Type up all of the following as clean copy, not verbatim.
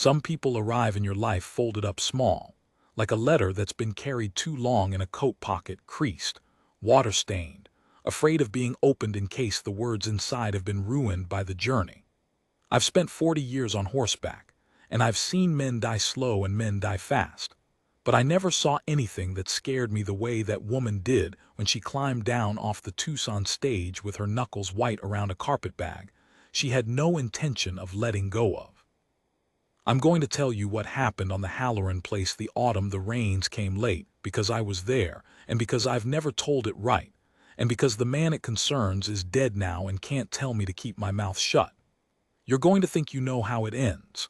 Some people arrive in your life folded up small, like a letter that's been carried too long in a coat pocket, creased, water-stained, afraid of being opened in case the words inside have been ruined by the journey. I've spent 40 years on horseback, and I've seen men die slow and men die fast. But I never saw anything that scared me the way that woman did when she climbed down off the Tucson stage with her knuckles white around a carpetbag she had no intention of letting go of. I'm going to tell you what happened on the Halloran place the autumn the rains came late, because I was there, and because I've never told it right, and because the man it concerns is dead now and can't tell me to keep my mouth shut. You're going to think you know how it ends.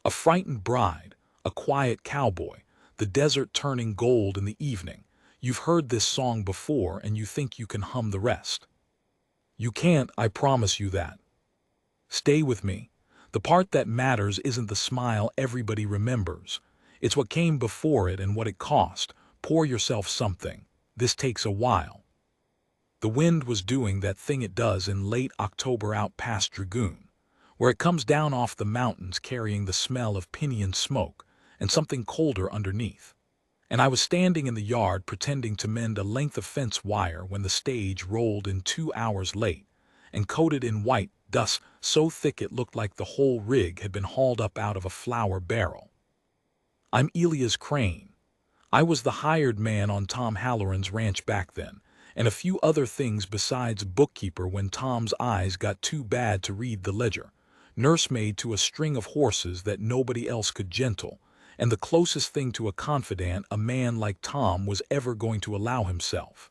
A frightened bride, a quiet cowboy, the desert turning gold in the evening. You've heard this song before and you think you can hum the rest. You can't, I promise you that. Stay with me. The part that matters isn't the smile everybody remembers. It's what came before it and what it cost. Pour yourself something. This takes a while. The wind was doing that thing it does in late October out past Dragoon, where it comes down off the mountains carrying the smell of pinyon smoke and something colder underneath. And I was standing in the yard pretending to mend a length of fence wire when the stage rolled in 2 hours late and coated in white dust so thick it looked like the whole rig had been hauled up out of a flour barrel. I'm Elias Crane. I was the hired man on Tom Halloran's ranch back then, and a few other things besides bookkeeper when Tom's eyes got too bad to read the ledger, nursemaid to a string of horses that nobody else could gentle, and the closest thing to a confidant a man like Tom was ever going to allow himself.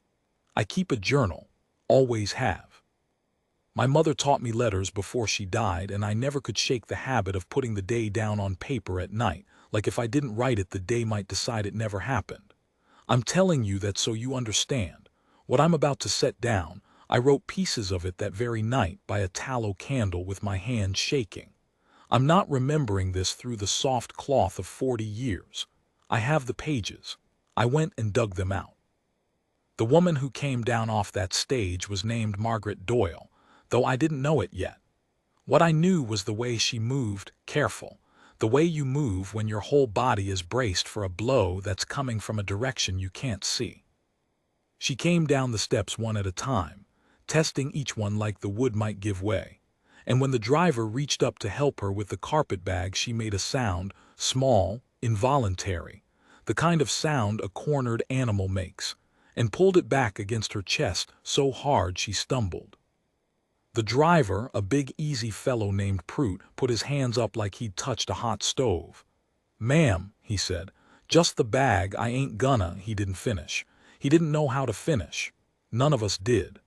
I keep a journal, always have. My mother taught me letters before she died, and I never could shake the habit of putting the day down on paper at night, like if I didn't write it the day might decide it never happened. I'm telling you that so you understand. What I'm about to set down, I wrote pieces of it that very night by a tallow candle with my hand shaking. I'm not remembering this through the soft cloth of 40 years. I have the pages. I went and dug them out. The woman who came down off that stage was named Margaret Doyle, though I didn't know it yet. What I knew was the way she moved, careful, the way you move when your whole body is braced for a blow that's coming from a direction you can't see. She came down the steps one at a time, testing each one like the wood might give way. And when the driver reached up to help her with the carpetbag, she made a sound, small, involuntary, the kind of sound a cornered animal makes, and pulled it back against her chest so hard she stumbled. The driver, a big easy fellow named Prout, put his hands up like he'd touched a hot stove. "Ma'am," he said, "just the bag, I ain't gonna," he didn't finish. He didn't know how to finish. None of us did.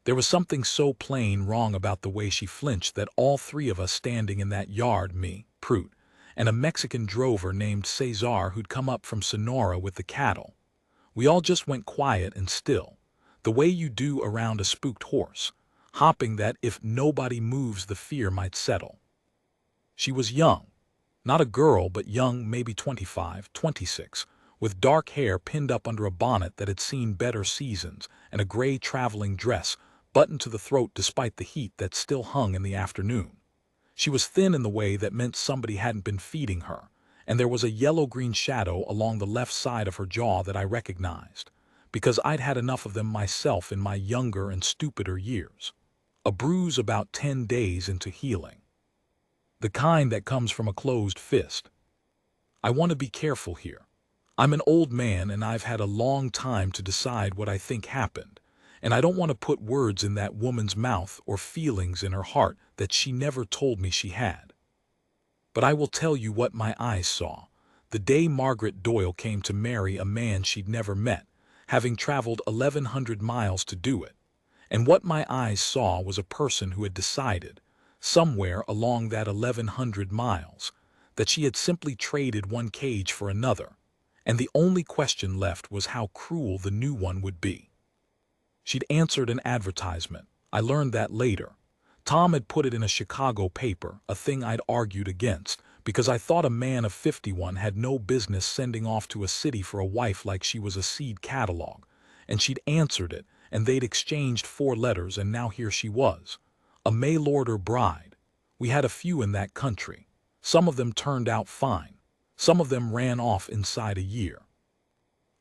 There was something so plain wrong about the way she flinched that all three of us standing in that yard, me, Prout, and a Mexican drover named Cesar who'd come up from Sonora with the cattle, we all just went quiet and still, the way you do around a spooked horse, hopping that if nobody moves the fear might settle. She was young, not a girl but young, maybe 25, 26, with dark hair pinned up under a bonnet that had seen better seasons and a gray traveling dress buttoned to the throat despite the heat that still hung in the afternoon. She was thin in the way that meant somebody hadn't been feeding her, and there was a yellow-green shadow along the left side of her jaw that I recognized, because I'd had enough of them myself in my younger and stupider years. A bruise about 10 days into healing. The kind that comes from a closed fist. I want to be careful here. I'm an old man and I've had a long time to decide what I think happened, and I don't want to put words in that woman's mouth or feelings in her heart that she never told me she had. But I will tell you what my eyes saw, the day Margaret Doyle came to marry a man she'd never met, having traveled 1,100 miles to do it. And what my eyes saw was a person who had decided, somewhere along that 1,100 miles, that she had simply traded one cage for another, and the only question left was how cruel the new one would be. She'd answered an advertisement. I learned that later. Tom had put it in a Chicago paper, a thing I'd argued against, because I thought a man of 51 had no business sending off to a city for a wife like she was a seed catalog, and she'd answered it, and they'd exchanged 4 letters, and now here she was, a mail-order bride. We had a few in that country. Some of them turned out fine. Some of them ran off inside a year.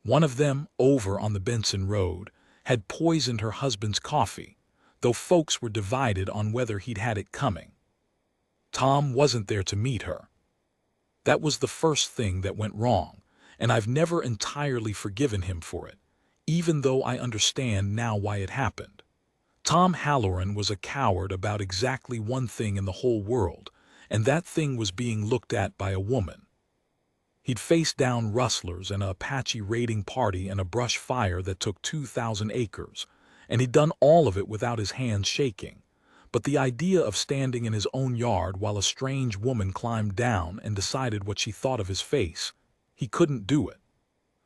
One of them, over on the Benson Road, had poisoned her husband's coffee, though folks were divided on whether he'd had it coming. Tom wasn't there to meet her. That was the first thing that went wrong, and I've never entirely forgiven him for it, even though I understand now why it happened. Tom Halloran was a coward about exactly one thing in the whole world, and that thing was being looked at by a woman. He'd faced down rustlers and an Apache raiding party and a brush fire that took 2,000 acres, and he'd done all of it without his hands shaking. But the idea of standing in his own yard while a strange woman climbed down and decided what she thought of his face, he couldn't do it.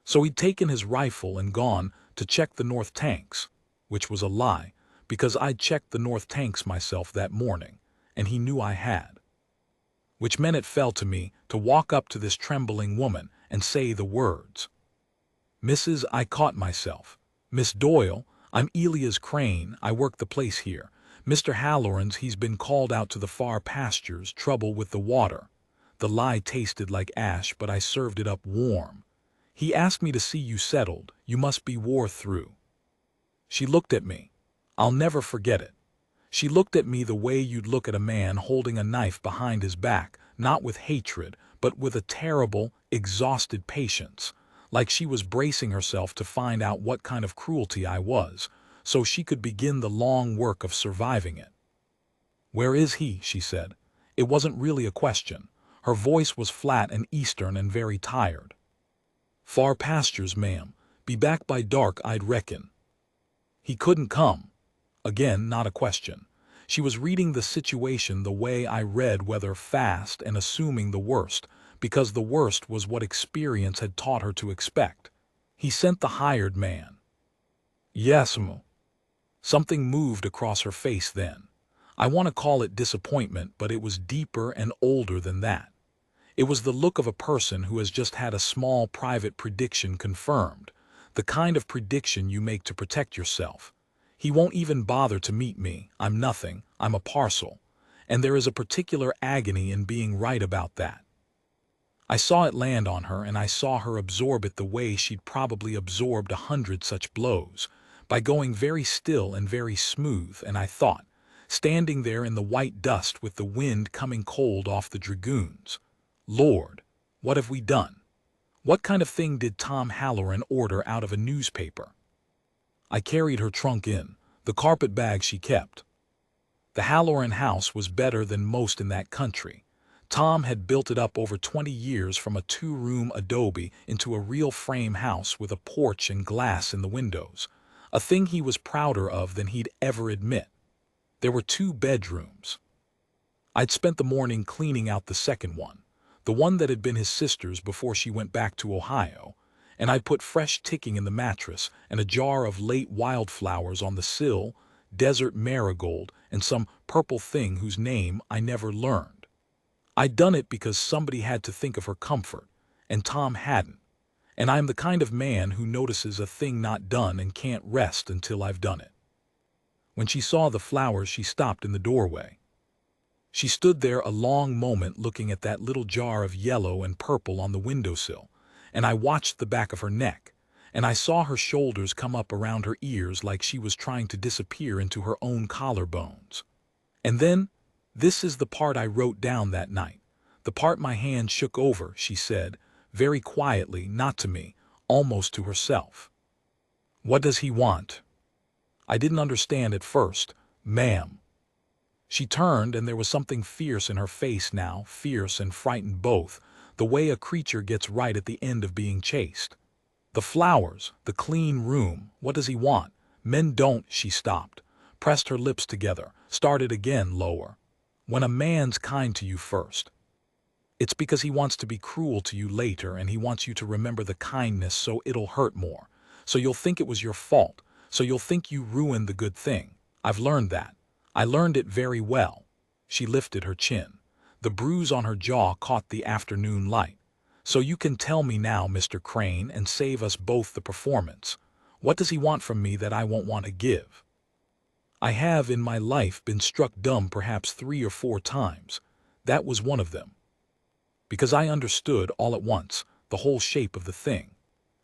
So he'd taken his rifle and gone to check the north tanks, which was a lie, because I'd checked the north tanks myself that morning, and he knew I had. Which meant it fell to me to walk up to this trembling woman and say the words. "Mrs. I caught myself. Miss Doyle, I'm Elias Crane, I work the place here. Mr. Halloran's, he's been called out to the far pastures, trouble with the water." The lie tasted like ash, but I served it up warm. "He asked me to see you settled. You must be wore through." She looked at me. I'll never forget it. She looked at me the way you'd look at a man holding a knife behind his back, not with hatred, but with a terrible, exhausted patience, like she was bracing herself to find out what kind of cruelty I was, so she could begin the long work of surviving it. "Where is he?" she said. It wasn't really a question. Her voice was flat and eastern and very tired. "Far pastures, ma'am. Be back by dark, I'd reckon." "He couldn't come." Again, not a question. She was reading the situation the way I read weather fast and assuming the worst, because the worst was what experience had taught her to expect. "He sent the hired man." "Yes, m'm." Something moved across her face then. I want to call it disappointment, but it was deeper and older than that. It was the look of a person who has just had a small private prediction confirmed, the kind of prediction you make to protect yourself. "He won't even bother to meet me. I'm nothing. I'm a parcel." And there is a particular agony in being right about that. I saw it land on her, and I saw her absorb it the way she'd probably absorbed 100 such blows, by going very still and very smooth, and I thought, standing there in the white dust with the wind coming cold off the dragoons, Lord, what have we done? What kind of thing did Tom Halloran order out of a newspaper? I carried her trunk in, the carpet bag she kept. The Halloran house was better than most in that country. Tom had built it up over 20 years from a 2-room adobe into a real frame house with a porch and glass in the windows, a thing he was prouder of than he'd ever admit. There were 2 bedrooms. I'd spent the morning cleaning out the second one, the one that had been his sister's before she went back to Ohio, and I'd put fresh ticking in the mattress and a jar of late wildflowers on the sill, desert marigold, and some purple thing whose name I never learned. I'd done it because somebody had to think of her comfort, and Tom hadn't, and I'm the kind of man who notices a thing not done and can't rest until I've done it. When she saw the flowers, she stopped in the doorway. She stood there a long moment looking at that little jar of yellow and purple on the windowsill, and I watched the back of her neck, and I saw her shoulders come up around her ears like she was trying to disappear into her own collarbones. And then, this is the part I wrote down that night, the part my hand shook over, she said, very quietly, not to me, almost to herself. "What does he want?" I didn't understand at first. "Ma'am." She turned, and there was something fierce in her face now, fierce and frightened both, the way a creature gets right at the end of being chased. "The flowers, the clean room, what does he want? Men don't." She stopped, pressed her lips together, started again lower. "When a man's kind to you first, it's because he wants to be cruel to you later, and he wants you to remember the kindness so it'll hurt more, so you'll think it was your fault, so you'll think you ruined the good thing. I've learned that. I learned it very well." She lifted her chin. The bruise on her jaw caught the afternoon light. "So you can tell me now, Mr. Crane, and save us both the performance. What does he want from me that I won't want to give? I have in my life been struck dumb perhaps 3 or 4 times. That was one of them. because I understood all at once the whole shape of the thing.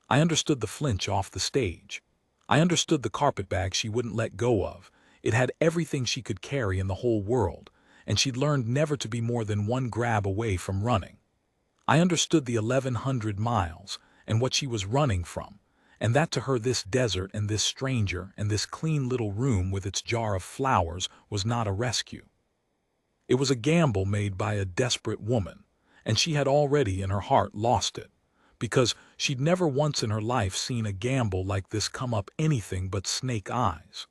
I understood the flinch off the stage. I understood the carpetbag she wouldn't let go of. It had everything she could carry in the whole world, and she'd learned never to be more than one grab away from running. I understood the 1,100 miles and what she was running from, and that to her this desert and this stranger and this clean little room with its jar of flowers was not a rescue. It was a gamble made by a desperate woman, and she had already in her heart lost it, because she'd never once in her life seen a gamble like this come up anything but snake eyes.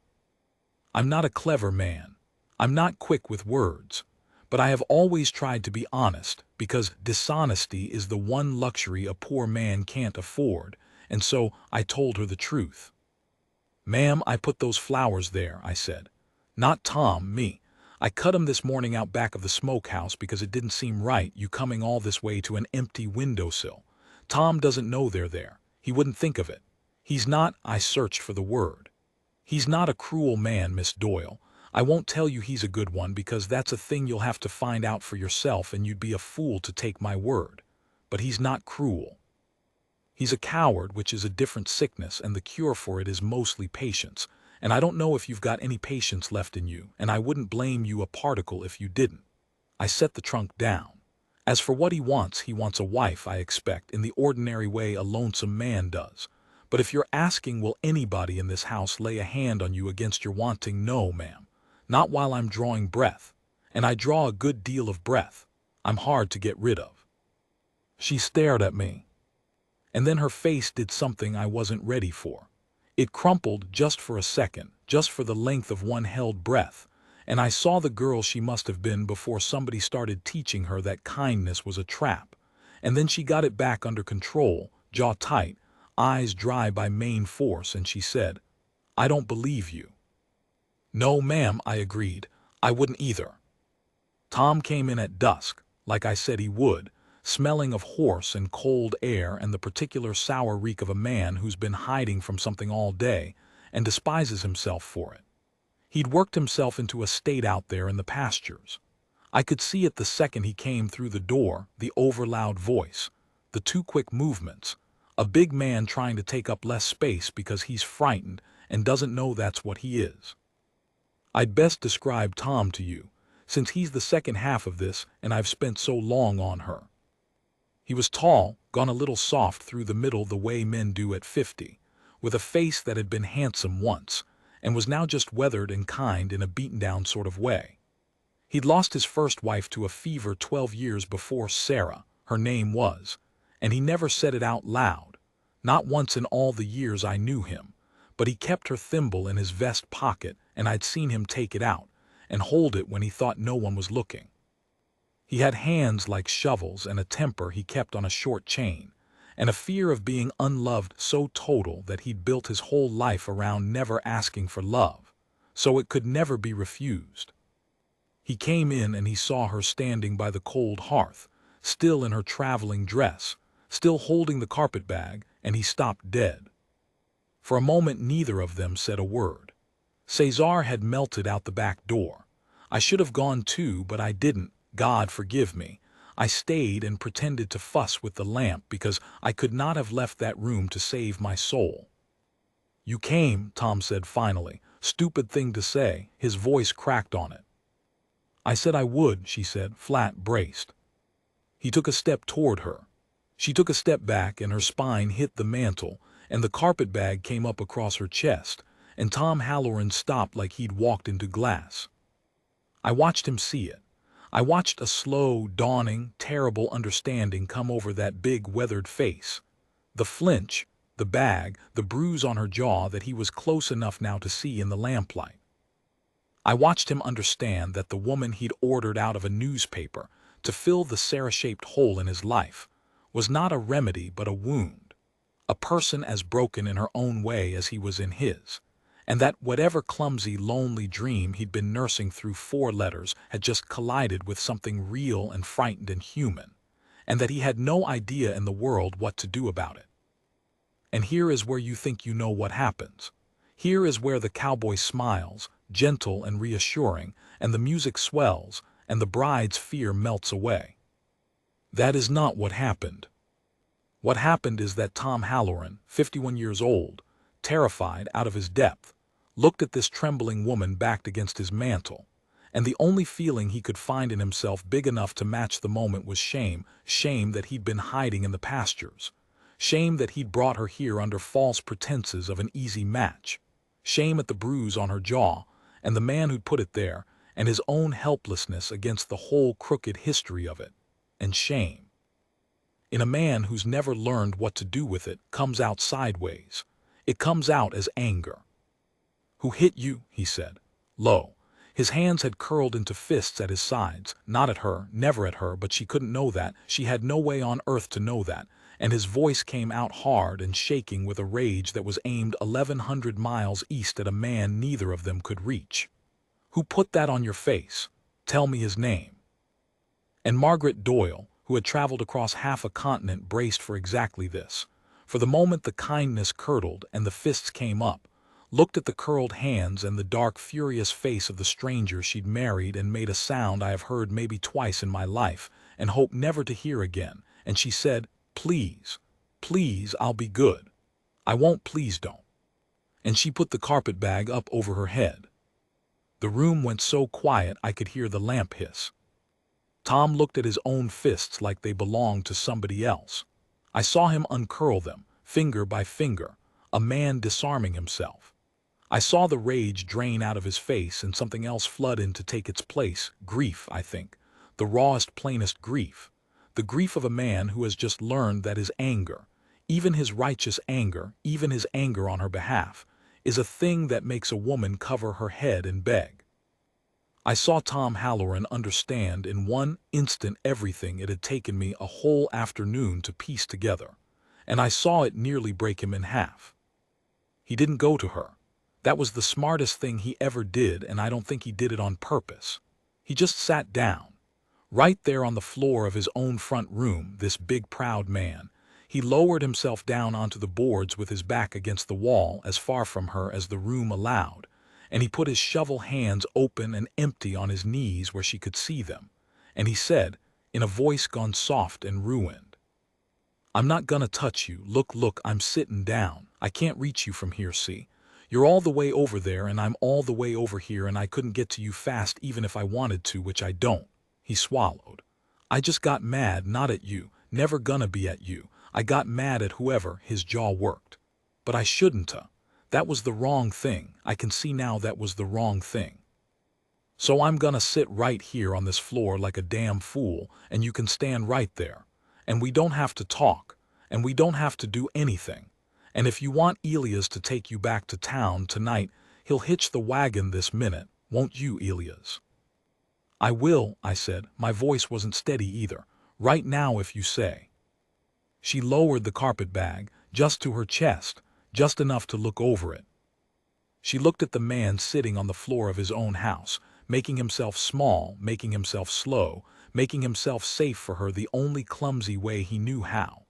I'm not a clever man. I'm not quick with words, but I have always tried to be honest because dishonesty is the one luxury a poor man can't afford, and so I told her the truth. "Ma'am, I put those flowers there," I said. "Not Tom, me. I cut 'em this morning out back of the smokehouse because it didn't seem right you coming all this way to an empty windowsill. Tom doesn't know they're there. He wouldn't think of it. He's not," I searched for the word. "He's not a cruel man, Miss Doyle. I won't tell you he's a good one because that's a thing you'll have to find out for yourself and you'd be a fool to take my word. But he's not cruel. He's a coward, which is a different sickness, and the cure for it is mostly patience. And I don't know if you've got any patience left in you, and I wouldn't blame you a particle if you didn't." I set the trunk down. "As for what he wants a wife, I expect, in the ordinary way a lonesome man does. But if you're asking will anybody in this house lay a hand on you against your wanting, no, ma'am. Not while I'm drawing breath. And I draw a good deal of breath. I'm hard to get rid of." She stared at me. And then her face did something I wasn't ready for. It crumpled just for a second, just for the length of one held breath, and I saw the girl she must have been before somebody started teaching her that kindness was a trap. And then she got it back under control, jaw tight, eyes dry by main force, and she said, "I don't believe you." "No, ma'am," I agreed. "I wouldn't either." Tom came in at dusk, like I said he would, smelling of horse and cold air and the particular sour reek of a man who's been hiding from something all day and despises himself for it. He'd worked himself into a state out there in the pastures. I could see it the second he came through the door, the overloud voice, the too quick movements, a big man trying to take up less space because he's frightened and doesn't know that's what he is. I'd best describe Tom to you, since he's the second half of this and I've spent so long on her. He was tall, gone a little soft through the middle the way men do at 50, with a face that had been handsome once, and was now just weathered and kind in a beaten-down sort of way. He'd lost his first wife to a fever 12 years before, Sarah, her name was, and he never said it out loud, not once in all the years I knew him, but he kept her thimble in his vest pocket, and I'd seen him take it out and hold it when he thought no one was looking. He had hands like shovels and a temper he kept on a short chain, and a fear of being unloved so total that he'd built his whole life around never asking for love, so it could never be refused. He came in and he saw her standing by the cold hearth, still in her traveling dress, still holding the carpetbag, and he stopped dead. For a moment neither of them said a word. Cesar had melted out the back door. I should have gone too, but I didn't, God forgive me. I stayed and pretended to fuss with the lamp because I could not have left that room to save my soul. "You came," Tom said finally. Stupid thing to say, his voice cracked on it. "I said I would," she said, flat braced. He took a step toward her. She took a step back and her spine hit the mantel, and the carpetbag came up across her chest, and Tom Halloran stopped like he'd walked into glass. I watched him see it. I watched a slow, dawning, terrible understanding come over that big, weathered face. The flinch, the bag, the bruise on her jaw that he was close enough now to see in the lamplight. I watched him understand that the woman he'd ordered out of a newspaper to fill the Sarah-shaped hole in his life was not a remedy but a wound, a person as broken in her own way as he was in his, and that whatever clumsy, lonely dream he'd been nursing through 4 letters had just collided with something real and frightened and human, and that he had no idea in the world what to do about it. And here is where you think you know what happens. Here is where the cowboy smiles, gentle and reassuring, and the music swells, and the bride's fear melts away. That is not what happened. What happened is that Tom Halloran, 51 years old, terrified out of his depth, looked at this trembling woman backed against his mantle, and the only feeling he could find in himself big enough to match the moment was shame, shame that he'd been hiding in the pastures, shame that he'd brought her here under false pretenses of an easy match, shame at the bruise on her jaw, and the man who'd put it there, and his own helplessness against the whole crooked history of it, and shame, in a man who's never learned what to do with it, comes out sideways. It comes out as anger. "Who hit you?" he said. Low. His hands had curled into fists at his sides, not at her, never at her, but she couldn't know that, she had no way on earth to know that, and his voice came out hard and shaking with a rage that was aimed 1,100 miles east at a man neither of them could reach. "Who put that on your face? Tell me his name." And Margaret Doyle, who had traveled across half a continent, braced for exactly this. For the moment the kindness curdled and the fists came up, looked at the curled hands and the dark, furious face of the stranger she'd married, and made a sound I have heard maybe twice in my life and hope never to hear again, and she said, "Please, please, I'll be good. I won't, please don't." And she put the carpet bag up over her head. The room went so quiet I could hear the lamp hiss. Tom looked at his own fists like they belonged to somebody else. I saw him uncurl them, finger by finger, a man disarming himself. I saw the rage drain out of his face and something else flood in to take its place, grief, I think, the rawest, plainest grief, the grief of a man who has just learned that his anger, even his righteous anger, even his anger on her behalf, is a thing that makes a woman cover her head and beg. I saw Tom Halloran understand in one instant everything it had taken me a whole afternoon to piece together, and I saw it nearly break him in half. He didn't go to her. That was the smartest thing he ever did, and I don't think he did it on purpose. He just sat down, right there on the floor of his own front room, this big proud man. He lowered himself down onto the boards with his back against the wall, as far from her as the room allowed, and he put his shovel hands open and empty on his knees where she could see them, and he said, in a voice gone soft and ruined, "I'm not gonna touch you. Look, I'm sitting down. I can't reach you from here, see? You're all the way over there and I'm all the way over here, and I couldn't get to you fast even if I wanted to, which I don't." He swallowed. "I just got mad, not at you, never gonna be at you. I got mad at whoever." His jaw worked. "But I shouldn't. That was the wrong thing. I can see now that was the wrong thing. So I'm gonna sit right here on this floor like a damn fool, and you can stand right there. And we don't have to talk, and we don't have to do anything. And if you want Elias to take you back to town tonight, he'll hitch the wagon this minute, won't you, Elias?" "I will," I said. My voice wasn't steady either. "Right now if you say." She lowered the carpet bag, just to her chest, just enough to look over it. She looked at the man sitting on the floor of his own house, making himself small, making himself slow, making himself safe for her the only clumsy way he knew how.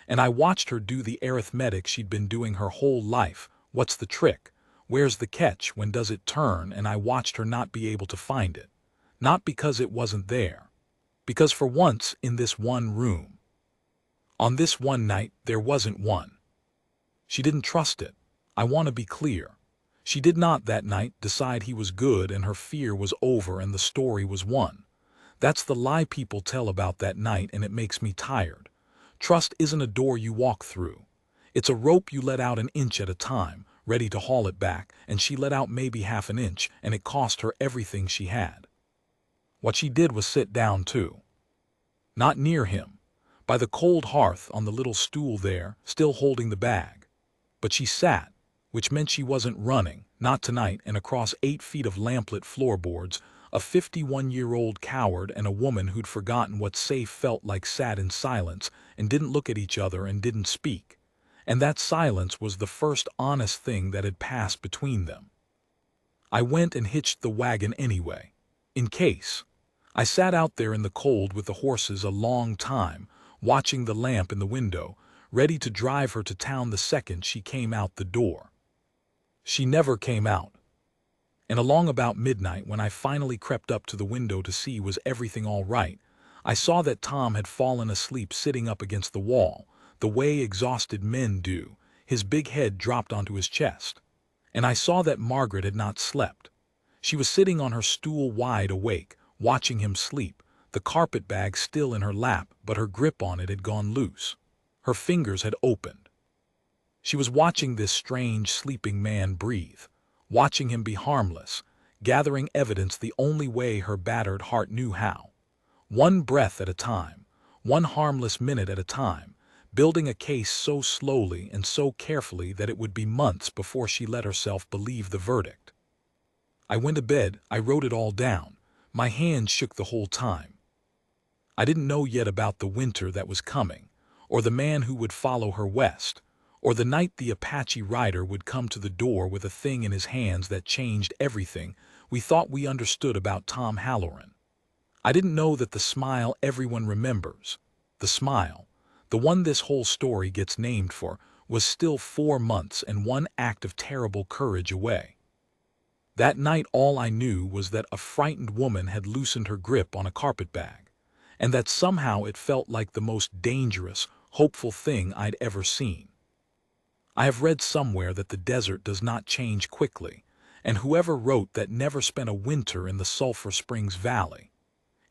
And I watched her do the arithmetic she'd been doing her whole life. What's the trick? Where's the catch? When does it turn? And I watched her not be able to find it. Not because it wasn't there. Because for once, in this one room, on this one night, there wasn't one. She didn't trust it. I want to be clear. She did not that night decide he was good and her fear was over and the story was won. That's the lie people tell about that night, and it makes me tired. Trust isn't a door you walk through. It's a rope you let out an inch at a time, ready to haul it back, and she let out maybe half an inch, and it cost her everything she had. What she did was sit down too. Not near him. By the cold hearth on the little stool there, still holding the bag. But she sat, which meant she wasn't running, not tonight, and across 8 feet of lamplit floorboards, a 51-year-old coward and a woman who'd forgotten what safe felt like sat in silence and didn't look at each other and didn't speak. And that silence was the first honest thing that had passed between them. I went and hitched the wagon anyway, in case. I sat out there in the cold with the horses a long time, watching the lamp in the window, ready to drive her to town the second she came out the door. She never came out. And along about midnight, when I finally crept up to the window to see was everything all right, I saw that Tom had fallen asleep sitting up against the wall, the way exhausted men do, his big head dropped onto his chest. And I saw that Margaret had not slept. She was sitting on her stool wide awake, watching him sleep, the carpet bag still in her lap, but her grip on it had gone loose. Her fingers had opened. She was watching this strange sleeping man breathe, watching him be harmless, gathering evidence the only way her battered heart knew how. One breath at a time, one harmless minute at a time, building a case so slowly and so carefully that it would be months before she let herself believe the verdict. I went to bed, I wrote it all down. My hands shook the whole time. I didn't know yet about the winter that was coming, or the man who would follow her west, or the night the Apache rider would come to the door with a thing in his hands that changed everything we thought we understood about Tom Halloran. I didn't know that the smile everyone remembers, the smile, the one this whole story gets named for, was still 4 months and one act of terrible courage away. That night all I knew was that a frightened woman had loosened her grip on a carpetbag, and that somehow it felt like the most dangerous, hopeful thing I'd ever seen. I have read somewhere that the desert does not change quickly, and whoever wrote that never spent a winter in the Sulphur Springs Valley.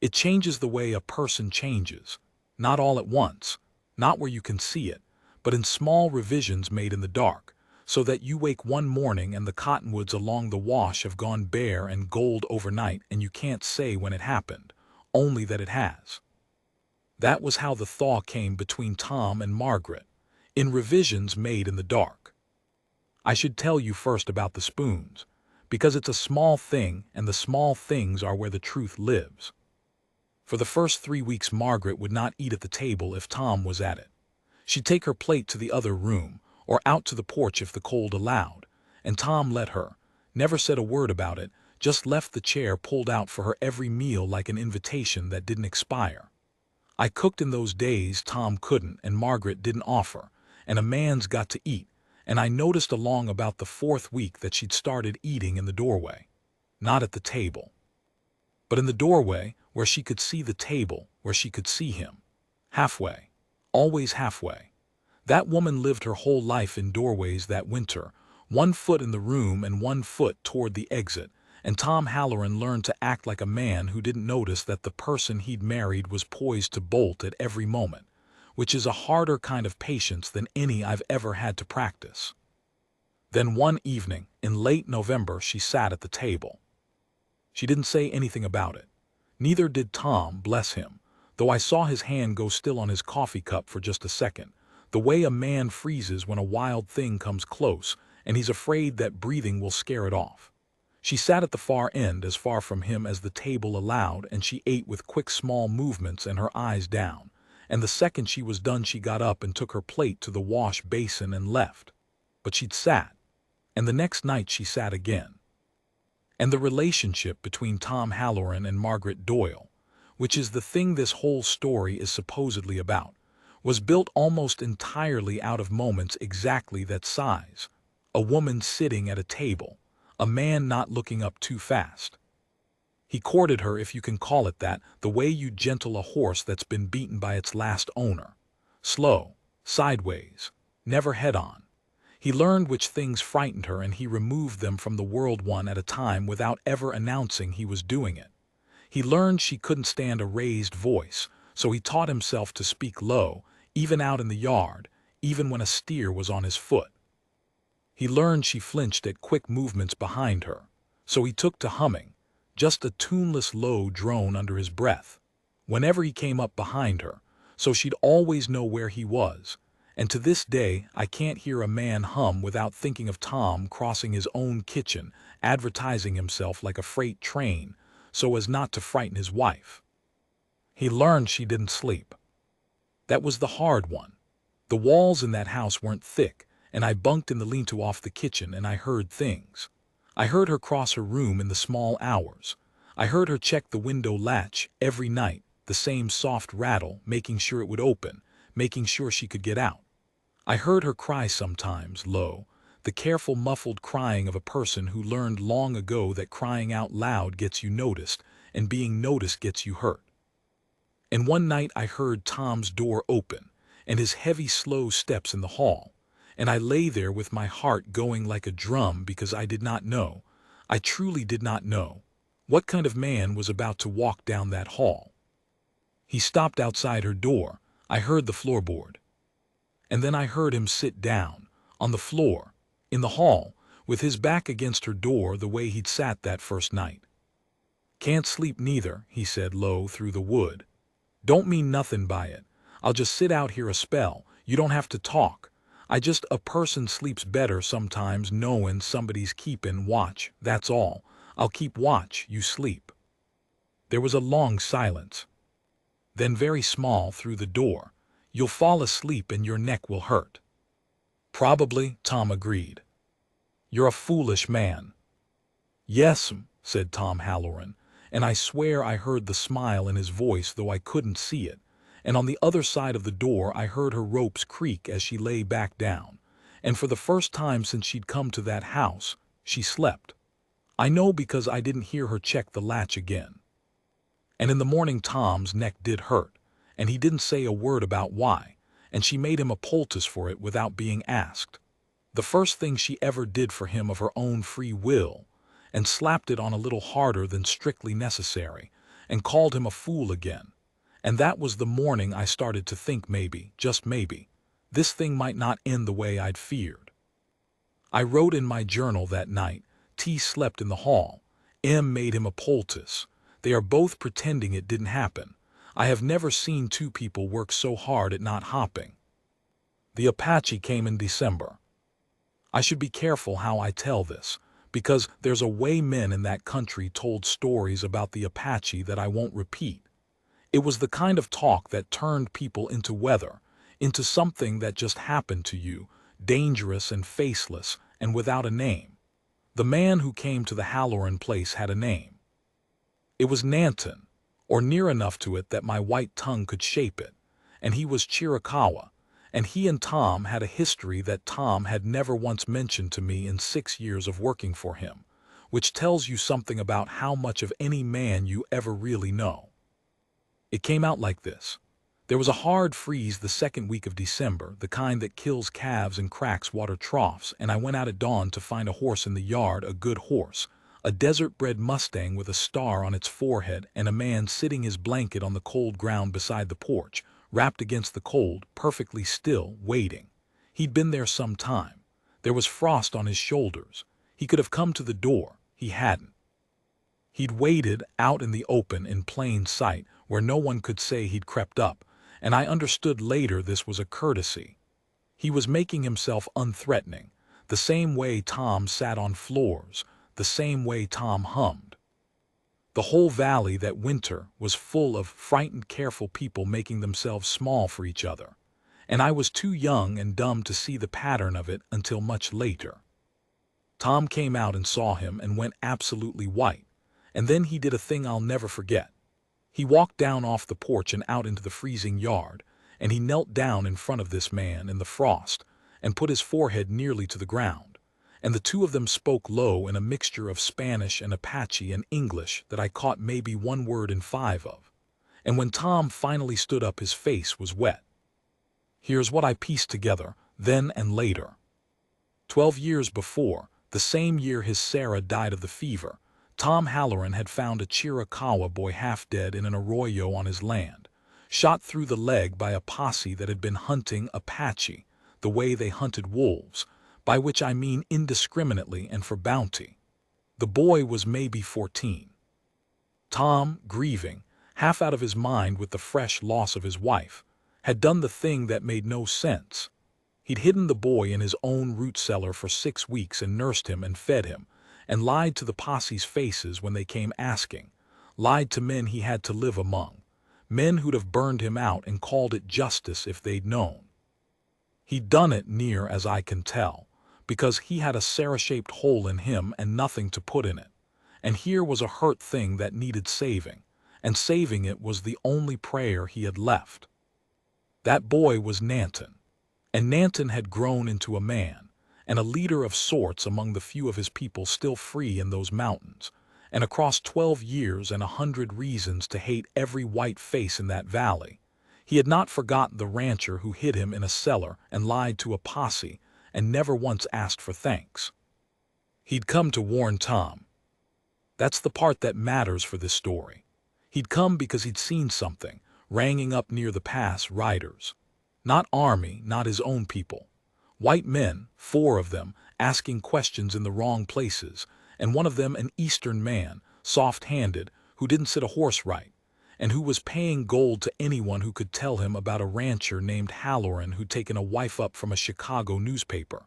It changes the way a person changes, not all at once, not where you can see it, but in small revisions made in the dark, so that you wake one morning and the cottonwoods along the wash have gone bare and gold overnight and you can't say when it happened, only that it has. That was how the thaw came between Tom and Margaret, in revisions made in the dark. I should tell you first about the spoons, because it's a small thing and the small things are where the truth lives. For the first 3 weeks Margaret would not eat at the table if Tom was at it. She'd take her plate to the other room, or out to the porch if the cold allowed, and Tom let her, never said a word about it, just left the chair pulled out for her every meal like an invitation that didn't expire. I cooked in those days Tom couldn't and Margaret didn't offer, and a man's got to eat, and I noticed along about the 4th week that she'd started eating in the doorway. Not at the table, but in the doorway, where she could see the table, where she could see him. Halfway. Always halfway. That woman lived her whole life in doorways that winter, 1 foot in the room and 1 foot toward the exit, and Tom Halloran learned to act like a man who didn't notice that the person he'd married was poised to bolt at every moment, which is a harder kind of patience than any I've ever had to practice. Then one evening, in late November, she sat at the table. She didn't say anything about it. Neither did Tom, bless him, though I saw his hand go still on his coffee cup for just a second, the way a man freezes when a wild thing comes close and he's afraid that breathing will scare it off. She sat at the far end, as far from him as the table allowed, and she ate with quick small movements and her eyes down, and the second she was done she got up and took her plate to the wash basin and left. But she'd sat, and the next night she sat again. And the relationship between Tom Halloran and Margaret Doyle, which is the thing this whole story is supposedly about, was built almost entirely out of moments exactly that size. A woman sitting at a table, a man not looking up too fast. He courted her, if you can call it that, the way you gentle a horse that's been beaten by its last owner. Slow, sideways, never head-on. He learned which things frightened her and he removed them from the world one at a time without ever announcing he was doing it. He learned she couldn't stand a raised voice, so he taught himself to speak low, even out in the yard, even when a steer was on his foot. He learned she flinched at quick movements behind her, so he took to humming, just a tuneless low drone under his breath, whenever he came up behind her, so she'd always know where he was. And to this day, I can't hear a man hum without thinking of Tom crossing his own kitchen, advertising himself like a freight train, so as not to frighten his wife. He learned she didn't sleep. That was the hard one. The walls in that house weren't thick, and I bunked in the lean-to off the kitchen and I heard things. I heard her cross her room in the small hours. I heard her check the window latch every night, the same soft rattle, making sure it would open, making sure she could get out. I heard her cry sometimes, low, the careful muffled crying of a person who learned long ago that crying out loud gets you noticed, and being noticed gets you hurt. And one night I heard Tom's door open, and his heavy, slow steps in the hall, and I lay there with my heart going like a drum because I did not know, I truly did not know, what kind of man was about to walk down that hall. He stopped outside her door. I heard the floorboard. And then I heard him sit down, on the floor, in the hall, with his back against her door the way he'd sat that first night. "Can't sleep neither," he said low through the wood. "Don't mean nothing by it. I'll just sit out here a spell. You don't have to talk. A person sleeps better sometimes knowin' somebody's keepin' watch, that's all. I'll keep watch, you sleep." There was a long silence. Then very small through the door, "You'll fall asleep and your neck will hurt." "Probably," Tom agreed. "You're a foolish man." "Yes'm," said Tom Halloran, and I swear I heard the smile in his voice though I couldn't see it, and on the other side of the door I heard her ropes creak as she lay back down, and for the first time since she'd come to that house, she slept. I know because I didn't hear her check the latch again. And in the morning Tom's neck did hurt, and he didn't say a word about why, and she made him a poultice for it without being asked. The first thing she ever did for him of her own free will, and slapped it on a little harder than strictly necessary, and called him a fool again. And that was the morning I started to think maybe, just maybe, this thing might not end the way I'd feared. I wrote in my journal that night, T slept in the hall, M made him a poultice. They are both pretending it didn't happen. I have never seen two people work so hard at not hopping. The Apache came in December. I should be careful how I tell this, because there's a way men in that country told stories about the Apache that I won't repeat. It was the kind of talk that turned people into weather, into something that just happened to you, dangerous and faceless and without a name. The man who came to the Halloran place had a name. It was Nanton, or near enough to it that my white tongue could shape it, and he was Chiricahua, and he and Tom had a history that Tom had never once mentioned to me in 6 years of working for him, which tells you something about how much of any man you ever really know. It came out like this. There was a hard freeze the second week of December, the kind that kills calves and cracks water troughs, and I went out at dawn to find a horse in the yard, a good horse, a desert-bred Mustang with a star on its forehead, and a man sitting his blanket on the cold ground beside the porch, wrapped against the cold, perfectly still, waiting. He'd been there some time. There was frost on his shoulders. He could have come to the door. He hadn't. He'd waited out in the open in plain sight, where no one could say he'd crept up, and I understood later this was a courtesy. He was making himself unthreatening, the same way Tom sat on floors, the same way Tom hummed. The whole valley that winter was full of frightened, careful people making themselves small for each other, and I was too young and dumb to see the pattern of it until much later. Tom came out and saw him and went absolutely white, and then he did a thing I'll never forget. He walked down off the porch and out into the freezing yard, and he knelt down in front of this man in the frost and put his forehead nearly to the ground, and the two of them spoke low in a mixture of Spanish and Apache and English that I caught maybe one word in 5 of. And when Tom finally stood up, his face was wet. Here's what I pieced together, then and later. 12 years before, the same year his Sarah died of the fever, Tom Halloran had found a Chiricahua boy half dead in an arroyo on his land, shot through the leg by a posse that had been hunting Apache, the way they hunted wolves, by which I mean indiscriminately and for bounty. The boy was maybe 14. Tom, grieving, half out of his mind with the fresh loss of his wife, had done the thing that made no sense. He'd hidden the boy in his own root cellar for 6 weeks and nursed him and fed him, and lied to the posse's faces when they came asking, lied to men he had to live among, men who'd have burned him out and called it justice if they'd known. He'd done it, near as I can tell, because he had a Sarah-shaped hole in him and nothing to put in it, and here was a hurt thing that needed saving, and saving it was the only prayer he had left. That boy was Nanton, and Nanton had grown into a man, and a leader of sorts among the few of his people still free in those mountains, and across 12 years and 100 reasons to hate every white face in that valley, he had not forgotten the rancher who hid him in a cellar and lied to a posse and never once asked for thanks. He'd come to warn Tom. That's the part that matters for this story. He'd come because he'd seen something, ranging up near the pass riders. Not army, not his own people. White men, 4 of them, asking questions in the wrong places, and one of them an Eastern man, soft-handed, who didn't sit a horse right, and who was paying gold to anyone who could tell him about a rancher named Halloran who'd taken a wife up from a Chicago newspaper.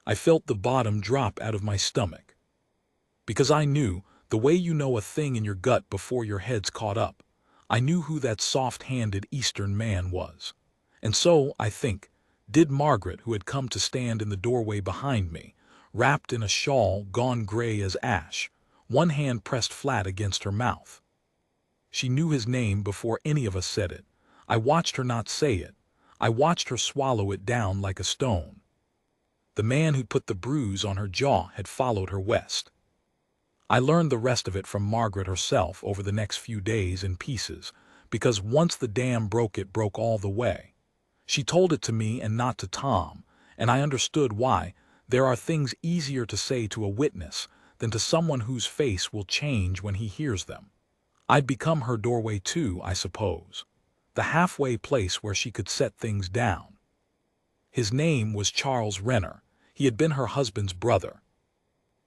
I felt the bottom drop out of my stomach. Because I knew, the way you know a thing in your gut before your head's caught up, I knew who that soft-handed Eastern man was. And so, I think, did Margaret, who had come to stand in the doorway behind me, wrapped in a shawl gone gray as ash, one hand pressed flat against her mouth. She knew his name before any of us said it. I watched her not say it. I watched her swallow it down like a stone. The man who'd put the bruise on her jaw had followed her west. I learned the rest of it from Margaret herself over the next few days in pieces, because once the dam broke, it broke all the way. She told it to me and not to Tom, and I understood why. There are things easier to say to a witness than to someone whose face will change when he hears them. I'd become her doorway too, I suppose. The halfway place where she could set things down. His name was Charles Renner. He had been her husband's brother.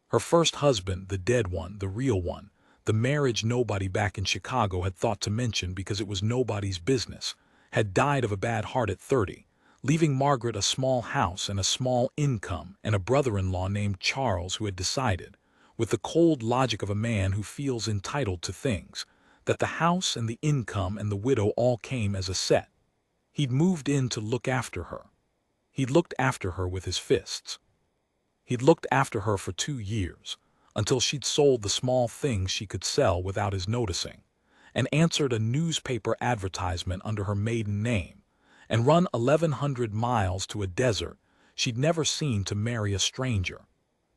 Her first husband, the dead one, the real one, the marriage nobody back in Chicago had thought to mention because it was nobody's business, had died of a bad heart at 30, leaving Margaret a small house and a small income and a brother-in-law named Charles who had decided, with the cold logic of a man who feels entitled to things, that the house and the income and the widow all came as a set. He'd moved in to look after her. He'd looked after her with his fists. He'd looked after her for 2 years, until she'd sold the small things she could sell without his noticing, and answered a newspaper advertisement under her maiden name, and run 1,100 miles to a desert she'd never seen to marry a stranger,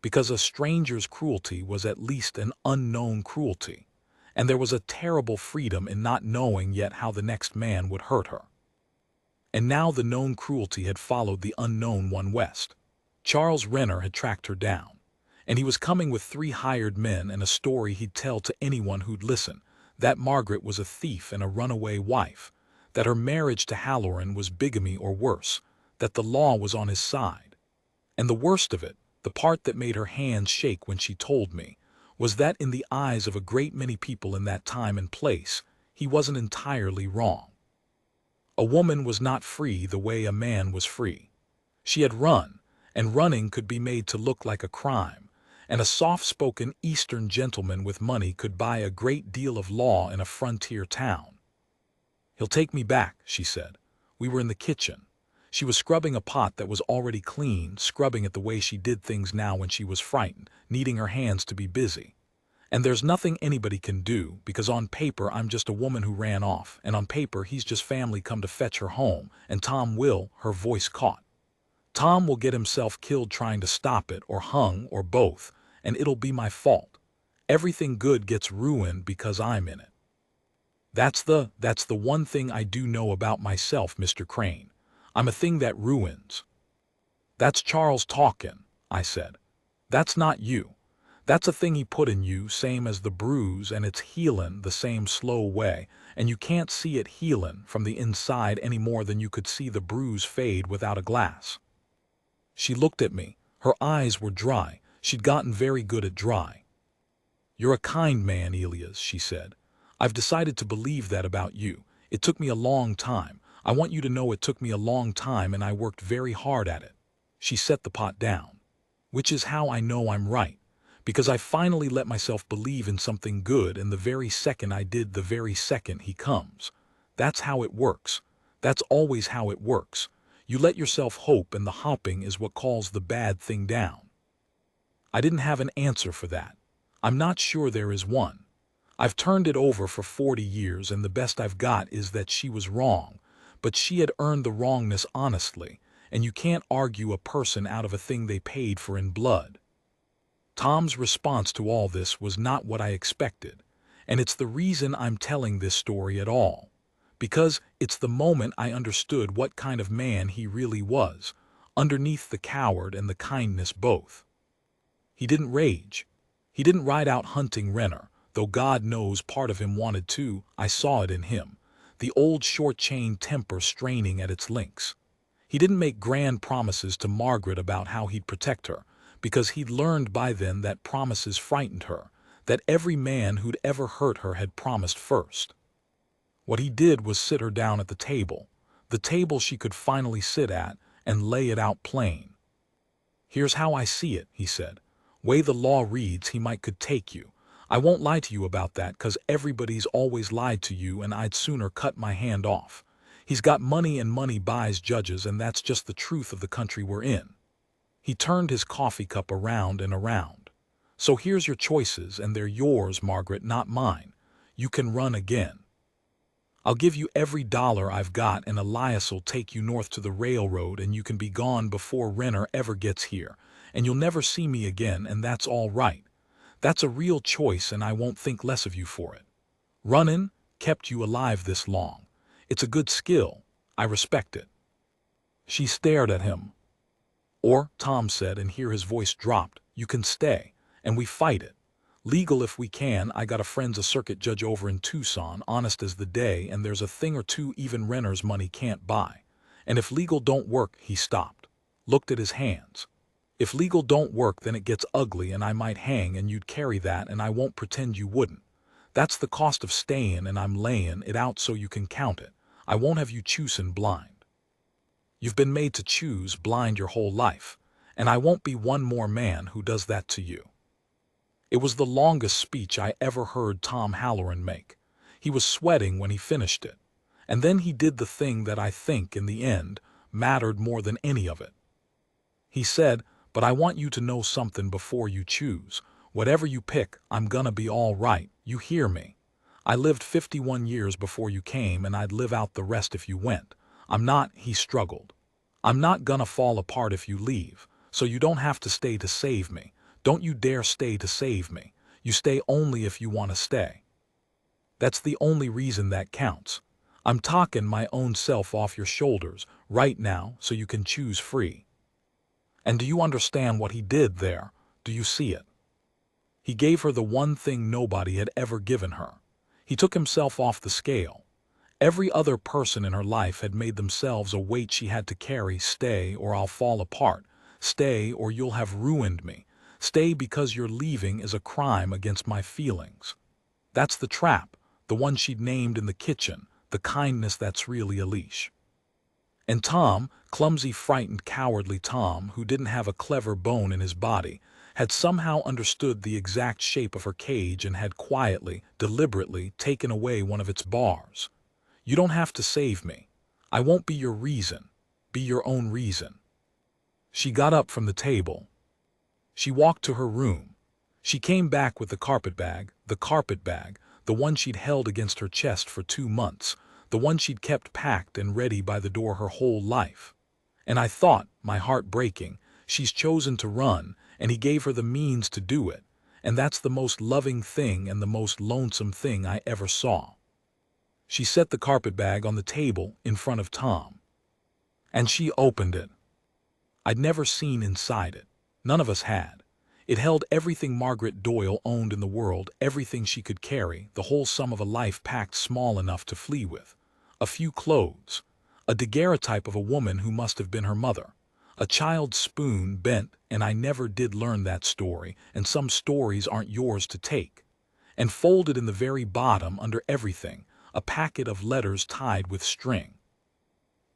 because a stranger's cruelty was at least an unknown cruelty, and there was a terrible freedom in not knowing yet how the next man would hurt her. And now the known cruelty had followed the unknown one west. Charles Renner had tracked her down, and he was coming with 3 hired men and a story he'd tell to anyone who'd listen, that Margaret was a thief and a runaway wife, that her marriage to Halloran was bigamy or worse, that the law was on his side. And the worst of it, the part that made her hands shake when she told me, was that in the eyes of a great many people in that time and place, he wasn't entirely wrong. A woman was not free the way a man was free. She had run, and running could be made to look like a crime, and a soft-spoken Eastern gentleman with money could buy a great deal of law in a frontier town. "He'll take me back," she said. We were in the kitchen. She was scrubbing a pot that was already clean, scrubbing it the way she did things now when she was frightened, needing her hands to be busy. And there's nothing anybody can do, because on paper I'm just a woman who ran off, and on paper he's just family come to fetch her home, and Tom will, her voice caught. Tom will get himself killed trying to stop it, or hung, or both, and it'll be my fault. Everything good gets ruined because I'm in it. That's the one thing I do know about myself, Mr. Crane. I'm a thing that ruins." "That's Charles talkin'," I said. "That's not you. That's a thing he put in you, same as the bruise, and it's healin' the same slow way, and you can't see it healin' from the inside any more than you could see the bruise fade without a glass." She looked at me. Her eyes were dry. She'd gotten very good at dry. "You're a kind man, Elias," she said. "I've decided to believe that about you. It took me a long time. I want you to know it took me a long time, and I worked very hard at it." She set the pot down. "Which is how I know I'm right. Because I finally let myself believe in something good, and the very second I did, the very second he comes. That's how it works. That's always how it works. You let yourself hope, and the hopping is what calls the bad thing down." I didn't have an answer for that. I'm not sure there is one. I've turned it over for 40 years, and the best I've got is that she was wrong, but she had earned the wrongness honestly, and you can't argue a person out of a thing they paid for in blood. Tom's response to all this was not what I expected, and it's the reason I'm telling this story at all. Because it's the moment I understood what kind of man he really was, underneath the coward and the kindness both. He didn't rage. He didn't ride out hunting Renner, though God knows part of him wanted to. I saw it in him, the old short-chain temper straining at its links. He didn't make grand promises to Margaret about how he'd protect her, because he'd learned by then that promises frightened her, that every man who'd ever hurt her had promised first. What he did was sit her down at the table she could finally sit at, and lay it out plain. "Here's how I see it," he said. "Way the law reads, he might could take you. I won't lie to you about that, 'cause everybody's always lied to you, and I'd sooner cut my hand off. He's got money, and money buys judges, and that's just the truth of the country we're in." He turned his coffee cup around and around. "So here's your choices, and they're yours, Margaret, not mine. You can run again. I'll give you every dollar I've got, and Elias'll take you north to the railroad, and you can be gone before Renner ever gets here, and you'll never see me again, and that's all right. That's a real choice, and I won't think less of you for it. Runnin' kept you alive this long. It's a good skill. I respect it." She stared at him. "Or," Tom said, and here his voice dropped, "you can stay, and we fight it. Legal if we can. I got a friend's a circuit judge over in Tucson, honest as the day, and there's a thing or two even Renner's money can't buy. And if legal don't work," he stopped, looked at his hands. "If legal don't work, then it gets ugly, and I might hang, and you'd carry that, and I won't pretend you wouldn't. That's the cost of stayin', and I'm layin' it out so you can count it. I won't have you choosin' blind. You've been made to choose blind your whole life, and I won't be one more man who does that to you." It was the longest speech I ever heard Tom Halloran make. He was sweating when he finished it. And then he did the thing that I think, in the end, mattered more than any of it. He said, "But I want you to know something before you choose. Whatever you pick, I'm gonna be all right. You hear me? I lived 51 years before you came, and I'd live out the rest if you went. I'm not," he struggled, "I'm not gonna fall apart if you leave, so you don't have to stay to save me. Don't you dare stay to save me. You stay only if you want to stay. That's the only reason that counts. I'm talking my own self off your shoulders right now so you can choose free." And do you understand what he did there? Do you see it? He gave her the one thing nobody had ever given her. He took himself off the scale. Every other person in her life had made themselves a weight she had to carry. "Stay or I'll fall apart. Stay or you'll have ruined me. Stay because your leaving is a crime against my feelings." That's the trap, the one she'd named in the kitchen, the kindness that's really a leash. And Tom, clumsy, frightened, cowardly Tom, who didn't have a clever bone in his body, had somehow understood the exact shape of her cage and had quietly, deliberately taken away one of its bars. "You don't have to save me. I won't be your reason. Be your own reason." She got up from the table. She walked to her room. She came back with the carpet bag, the one she'd held against her chest for 2 months, the one she'd kept packed and ready by the door her whole life. And I thought, my heart breaking, she's chosen to run, and he gave her the means to do it, and that's the most loving thing and the most lonesome thing I ever saw. She set the carpet bag on the table in front of Tom. And she opened it. I'd never seen inside it. None of us had. It held everything Margaret Doyle owned in the world, everything she could carry, the whole sum of a life packed small enough to flee with. A few clothes. A daguerreotype of a woman who must have been her mother. A child's spoon bent, and I never did learn that story, and some stories aren't yours to take. And folded in the very bottom, under everything, a packet of letters tied with string.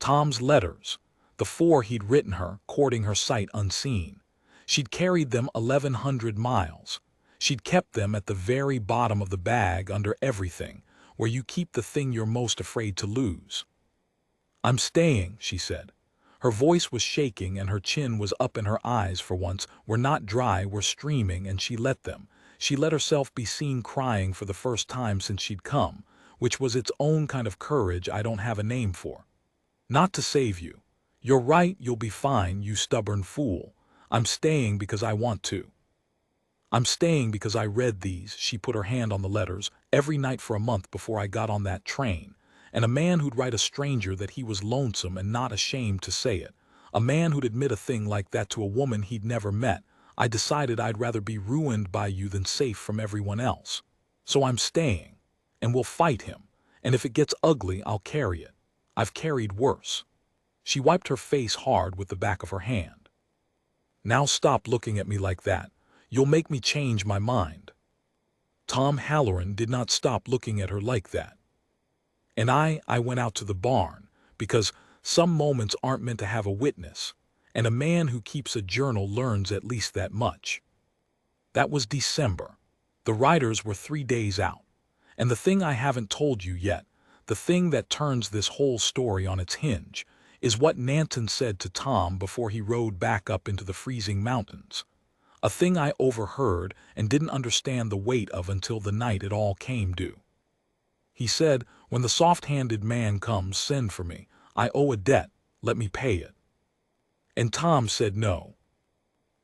Tom's letters. The 4 he'd written her, courting her sight unseen. She'd carried them 1,100 miles. She'd kept them at the very bottom of the bag, under everything, where you keep the thing you're most afraid to lose. "I'm staying," she said. Her voice was shaking and her chin was up, and her eyes, for once, were not dry, were streaming, and she let them. She let herself be seen crying for the first time since she'd come, which was its own kind of courage I don't have a name for. "Not to save you. You're right, you'll be fine, you stubborn fool. I'm staying because I want to." I'm staying because I read these," she put her hand on the letters, "every night for a month before I got on that train. And a man who'd write a stranger that he was lonesome and not ashamed to say it. A man who'd admit a thing like that to a woman he'd never met. I decided I'd rather be ruined by you than safe from everyone else. So I'm staying. And we'll fight him. And if it gets ugly, I'll carry it. I've carried worse." She wiped her face hard with the back of her hand. "Now stop looking at me like that. You'll make me change my mind." Tom Halloran did not stop looking at her like that. And I went out to the barn, because some moments aren't meant to have a witness, and a man who keeps a journal learns at least that much. That was December. The riders were 3 days out. And the thing I haven't told you yet, the thing that turns this whole story on its hinge, is what Nanton said to Tom before he rode back up into the freezing mountains. A thing I overheard and didn't understand the weight of until the night it all came due. He said, "When the soft-handed man comes, send for me. I owe a debt, let me pay it." And Tom said no.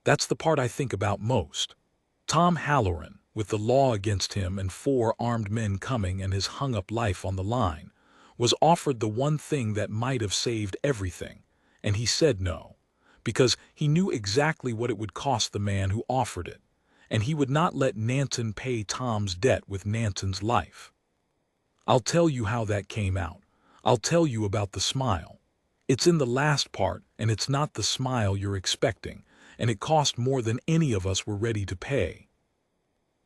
That's the part I think about most. Tom Halloran, with the law against him and 4 armed men coming and his hung-up life on the line, was offered the one thing that might have saved everything, and he said no, because he knew exactly what it would cost the man who offered it, and he would not let Nanton pay Tom's debt with Nanton's life. I'll tell you how that came out. I'll tell you about the smile. It's in the last part, and it's not the smile you're expecting, and it cost more than any of us were ready to pay.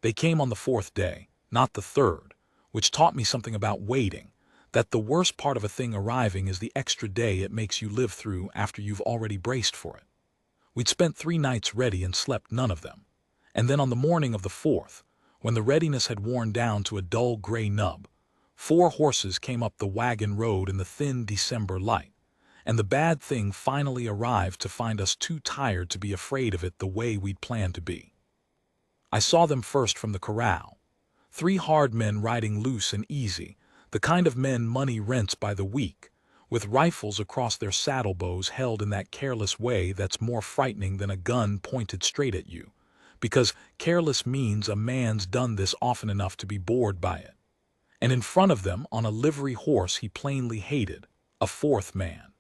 They came on the 4th day, not the 3rd, which taught me something about waiting, that the worst part of a thing arriving is the extra day it makes you live through after you've already braced for it. We'd spent 3 nights ready and slept none of them. And then on the morning of the 4th, when the readiness had worn down to a dull gray nub, 4 horses came up the wagon road in the thin December light, and the bad thing finally arrived to find us too tired to be afraid of it the way we'd planned to be. I saw them first from the corral. 3 hard men riding loose and easy, the kind of men money rents by the week, with rifles across their saddle bows held in that careless way that's more frightening than a gun pointed straight at you, because careless means a man's done this often enough to be bored by it. And in front of them, on a livery horse he plainly hated, a 4th man.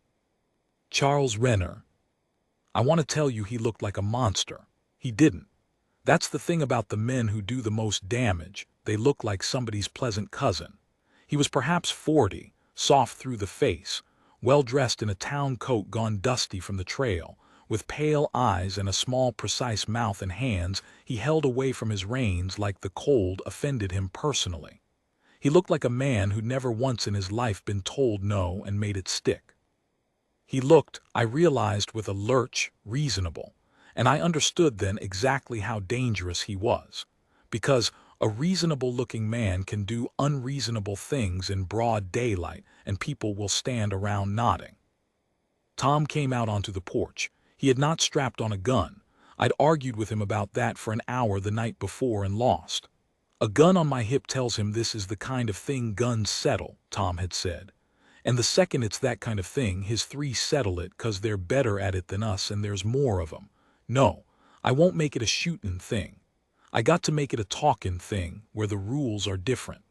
Charles Renner. I want to tell you he looked like a monster. He didn't. That's the thing about the men who do the most damage, they look like somebody's pleasant cousin. He was perhaps 40, soft through the face, well-dressed in a town coat gone dusty from the trail, with pale eyes and a small precise mouth and hands he held away from his reins like the cold offended him personally. He looked like a man who'd never once in his life been told no and made it stick. He looked, I realized with a lurch, reasonable, and I understood then exactly how dangerous he was, because a reasonable-looking man can do unreasonable things in broad daylight and people will stand around nodding. Tom came out onto the porch. He had not strapped on a gun. I'd argued with him about that for an hour the night before and lost. "A gun on my hip tells him this is the kind of thing guns settle," Tom had said. And the second it's that kind of thing, his 3 settle it 'cause they're better at it than us and there's more of 'em. No, I won't make it a shootin' thing. I got to make it a talkin' thing where the rules are different.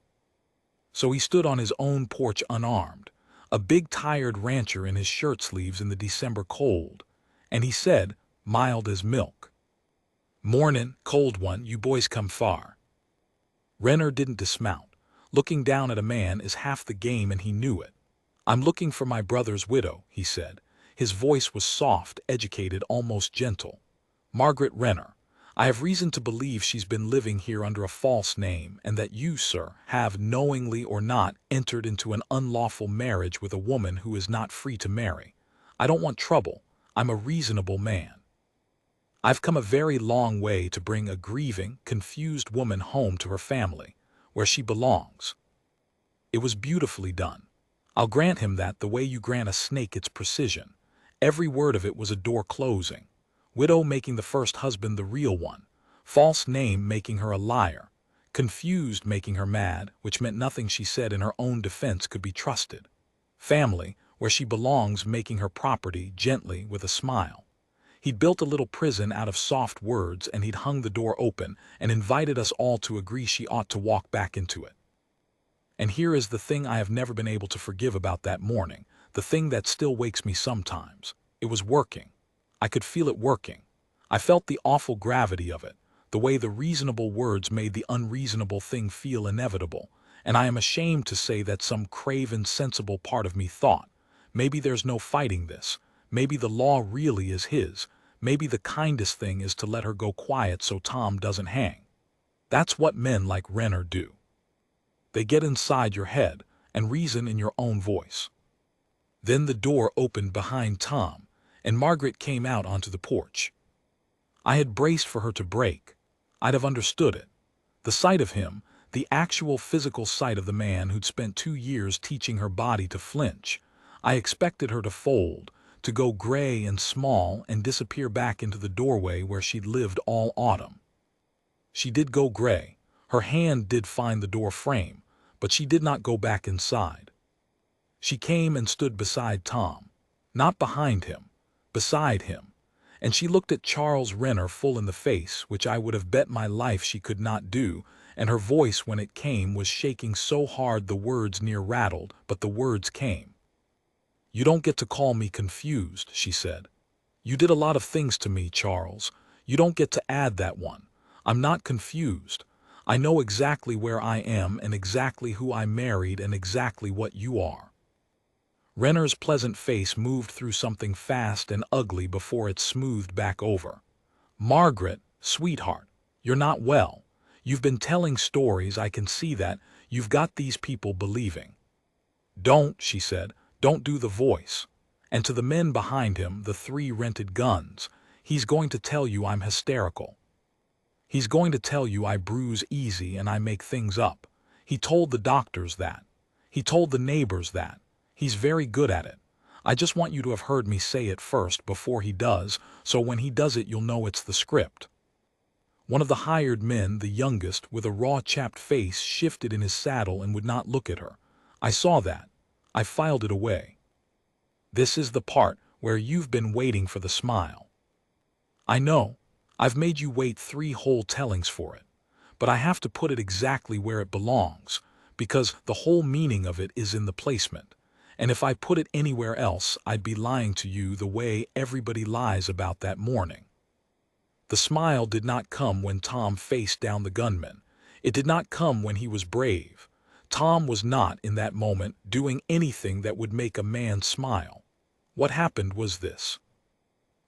So he stood on his own porch unarmed, a big tired rancher in his shirt sleeves in the December cold, and he said, mild as milk, "Mornin', cold one, you boys come far." Renner didn't dismount. Looking down at a man is half the game and he knew it. "I'm looking for my brother's widow," he said. His voice was soft, educated, almost gentle. "Margaret Renner. I have reason to believe she's been living here under a false name and that you, sir, have, knowingly or not, entered into an unlawful marriage with a woman who is not free to marry. I don't want trouble. I'm a reasonable man. I've come a very long way to bring a grieving, confused woman home to her family, where she belongs." It was beautifully done. I'll grant him that the way you grant a snake its precision. Every word of it was a door closing. Widow making the first husband the real one. False name making her a liar. Confused making her mad, which meant nothing she said in her own defense could be trusted. Family, where she belongs, making her property, gently, with a smile. He'd built a little prison out of soft words, and he'd hung the door open and invited us all to agree she ought to walk back into it. And here is the thing I have never been able to forgive about that morning, the thing that still wakes me sometimes. It was working. I could feel it working. I felt the awful gravity of it, the way the reasonable words made the unreasonable thing feel inevitable, and I am ashamed to say that some craven, sensible part of me thought, maybe there's no fighting this, maybe the law really is his, maybe the kindest thing is to let her go quiet so Tom doesn't hang. That's what men like Renner do. They get inside your head and reason in your own voice. Then the door opened behind Tom, and Margaret came out onto the porch. I had braced for her to break. I'd have understood it. The sight of him, the actual physical sight of the man who'd spent 2 years teaching her body to flinch, I expected her to fold, to go gray and small and disappear back into the doorway where she'd lived all autumn. She did go gray. Her hand did find the door frame, but she did not go back inside. She came and stood beside Tom, not behind him, beside him, and she looked at Charles Renner full in the face, which I would have bet my life she could not do, and her voice when it came was shaking so hard the words near rattled, but the words came. "You don't get to call me confused," she said. "You did a lot of things to me, Charles. You don't get to add that one. I'm not confused. I know exactly where I am and exactly who I married and exactly what you are." Renner's pleasant face moved through something fast and ugly before it smoothed back over. "Margaret, sweetheart, you're not well. You've been telling stories, I can see that. You've got these people believing." "Don't," she said, "don't do the voice." And to the men behind him, the 3 rented guns, "He's going to tell you I'm hysterical. He's going to tell you I bruise easy and I make things up. He told the doctors that. He told the neighbors that. He's very good at it. I just want you to have heard me say it first before he does, so when he does it you'll know it's the script." One of the hired men, the youngest, with a raw-chapped face, shifted in his saddle and would not look at her. I saw that. I filed it away. "This is the part where you've been waiting for the smile. I know. I've made you wait 3 whole tellings for it. But I have to put it exactly where it belongs, because the whole meaning of it is in the placement. And if I put it anywhere else, I'd be lying to you the way everybody lies about that morning." The smile did not come when Tom faced down the gunman. It did not come when he was brave. Tom was not, in that moment, doing anything that would make a man smile. What happened was this.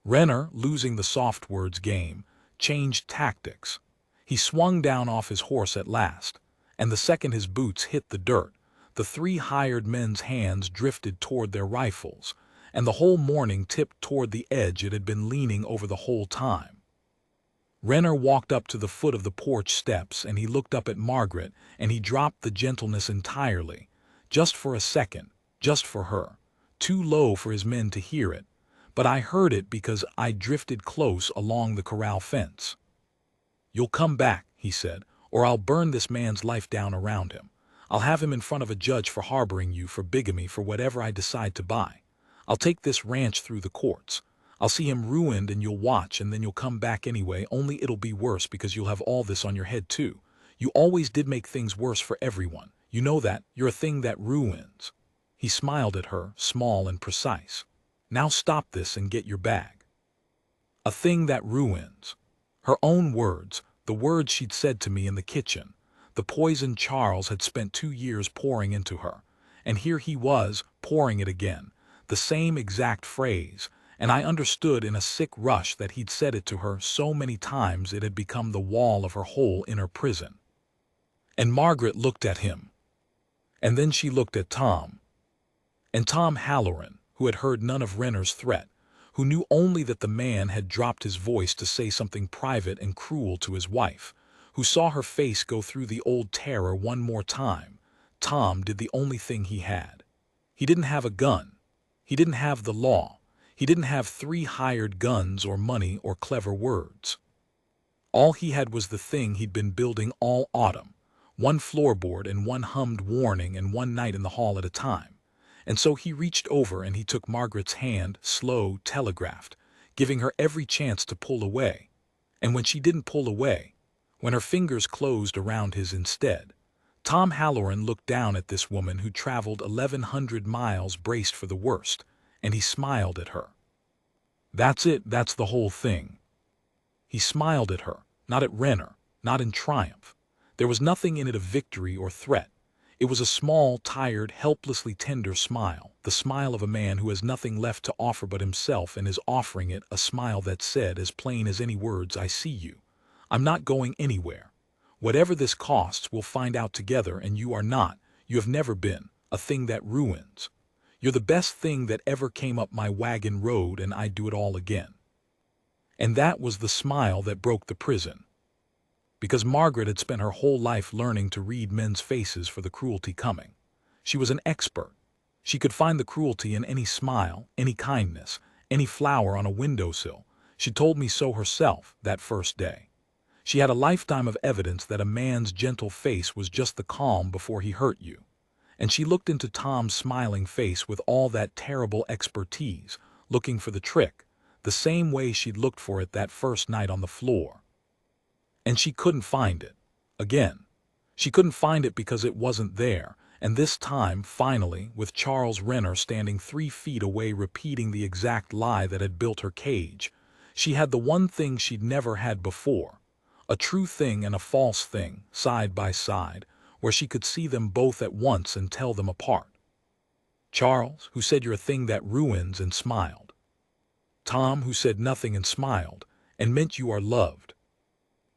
Renner, losing the soft words game, changed tactics. He swung down off his horse at last, and the second his boots hit the dirt, the 3 hired men's hands drifted toward their rifles, and the whole morning tipped toward the edge it had been leaning over the whole time. Renner walked up to the foot of the porch steps, and he looked up at Margaret, and he dropped the gentleness entirely, just for a second, just for her, too low for his men to hear it, but I heard it because I drifted close along the corral fence. "You'll come back," he said, "or I'll burn this man's life down around him. I'll have him in front of a judge for harboring you, for bigamy, for whatever I decide to buy. I'll take this ranch through the courts. I'll see him ruined and you'll watch, and then you'll come back anyway, only it'll be worse because you'll have all this on your head too. You always did make things worse for everyone. You know that. You're a thing that ruins." He smiled at her, small and precise. "Now stop this and get your bag." A thing that ruins. Her own words, the words she'd said to me in the kitchen, the poison Charles had spent 2 years pouring into her. And here he was, pouring it again, the same exact phrase, and I understood in a sick rush that he'd said it to her so many times it had become the wall of her whole inner prison. And Margaret looked at him. And then she looked at Tom. And Tom Halloran, who had heard none of Renner's threat, who knew only that the man had dropped his voice to say something private and cruel to his wife, who saw her face go through the old terror one more time. Tom did the only thing he had. He didn't have a gun. He didn't have the law. He didn't have 3 hired guns or money or clever words. All he had was the thing he'd been building all autumn, 1 floorboard and 1 hummed warning and 1 night in the hall at a time. And so he reached over and he took Margaret's hand, slow, telegraphed, giving her every chance to pull away. And when she didn't pull away, when her fingers closed around his instead, Tom Halloran looked down at this woman who traveled 1,100 miles braced for the worst, and he smiled at her. That's it, that's the whole thing. He smiled at her, not at Renner, not in triumph. There was nothing in it of victory or threat. It was a small, tired, helplessly tender smile, the smile of a man who has nothing left to offer but himself and is offering it, a smile that said as plain as any words, "I see you. I'm not going anywhere. Whatever this costs, we'll find out together, and you are not, you have never been, a thing that ruins. You're the best thing that ever came up my wagon road, and I'd do it all again." And that was the smile that broke the prison. Because Margaret had spent her whole life learning to read men's faces for the cruelty coming. She was an expert. She could find the cruelty in any smile, any kindness, any flower on a windowsill. She told me so herself that first day. She had a lifetime of evidence that a man's gentle face was just the calm before he hurt you. And she looked into Tom's smiling face with all that terrible expertise, looking for the trick, the same way she'd looked for it that first night on the floor. And she couldn't find it. Again. She couldn't find it because it wasn't there, and this time, finally, with Charles Renner standing 3 feet away repeating the exact lie that had built her cage, she had the one thing she'd never had before, a true thing and a false thing, side by side, where she could see them both at once and tell them apart. Charles, who said you're a thing that ruins, and smiled. Tom, who said nothing and smiled, and meant you are loved.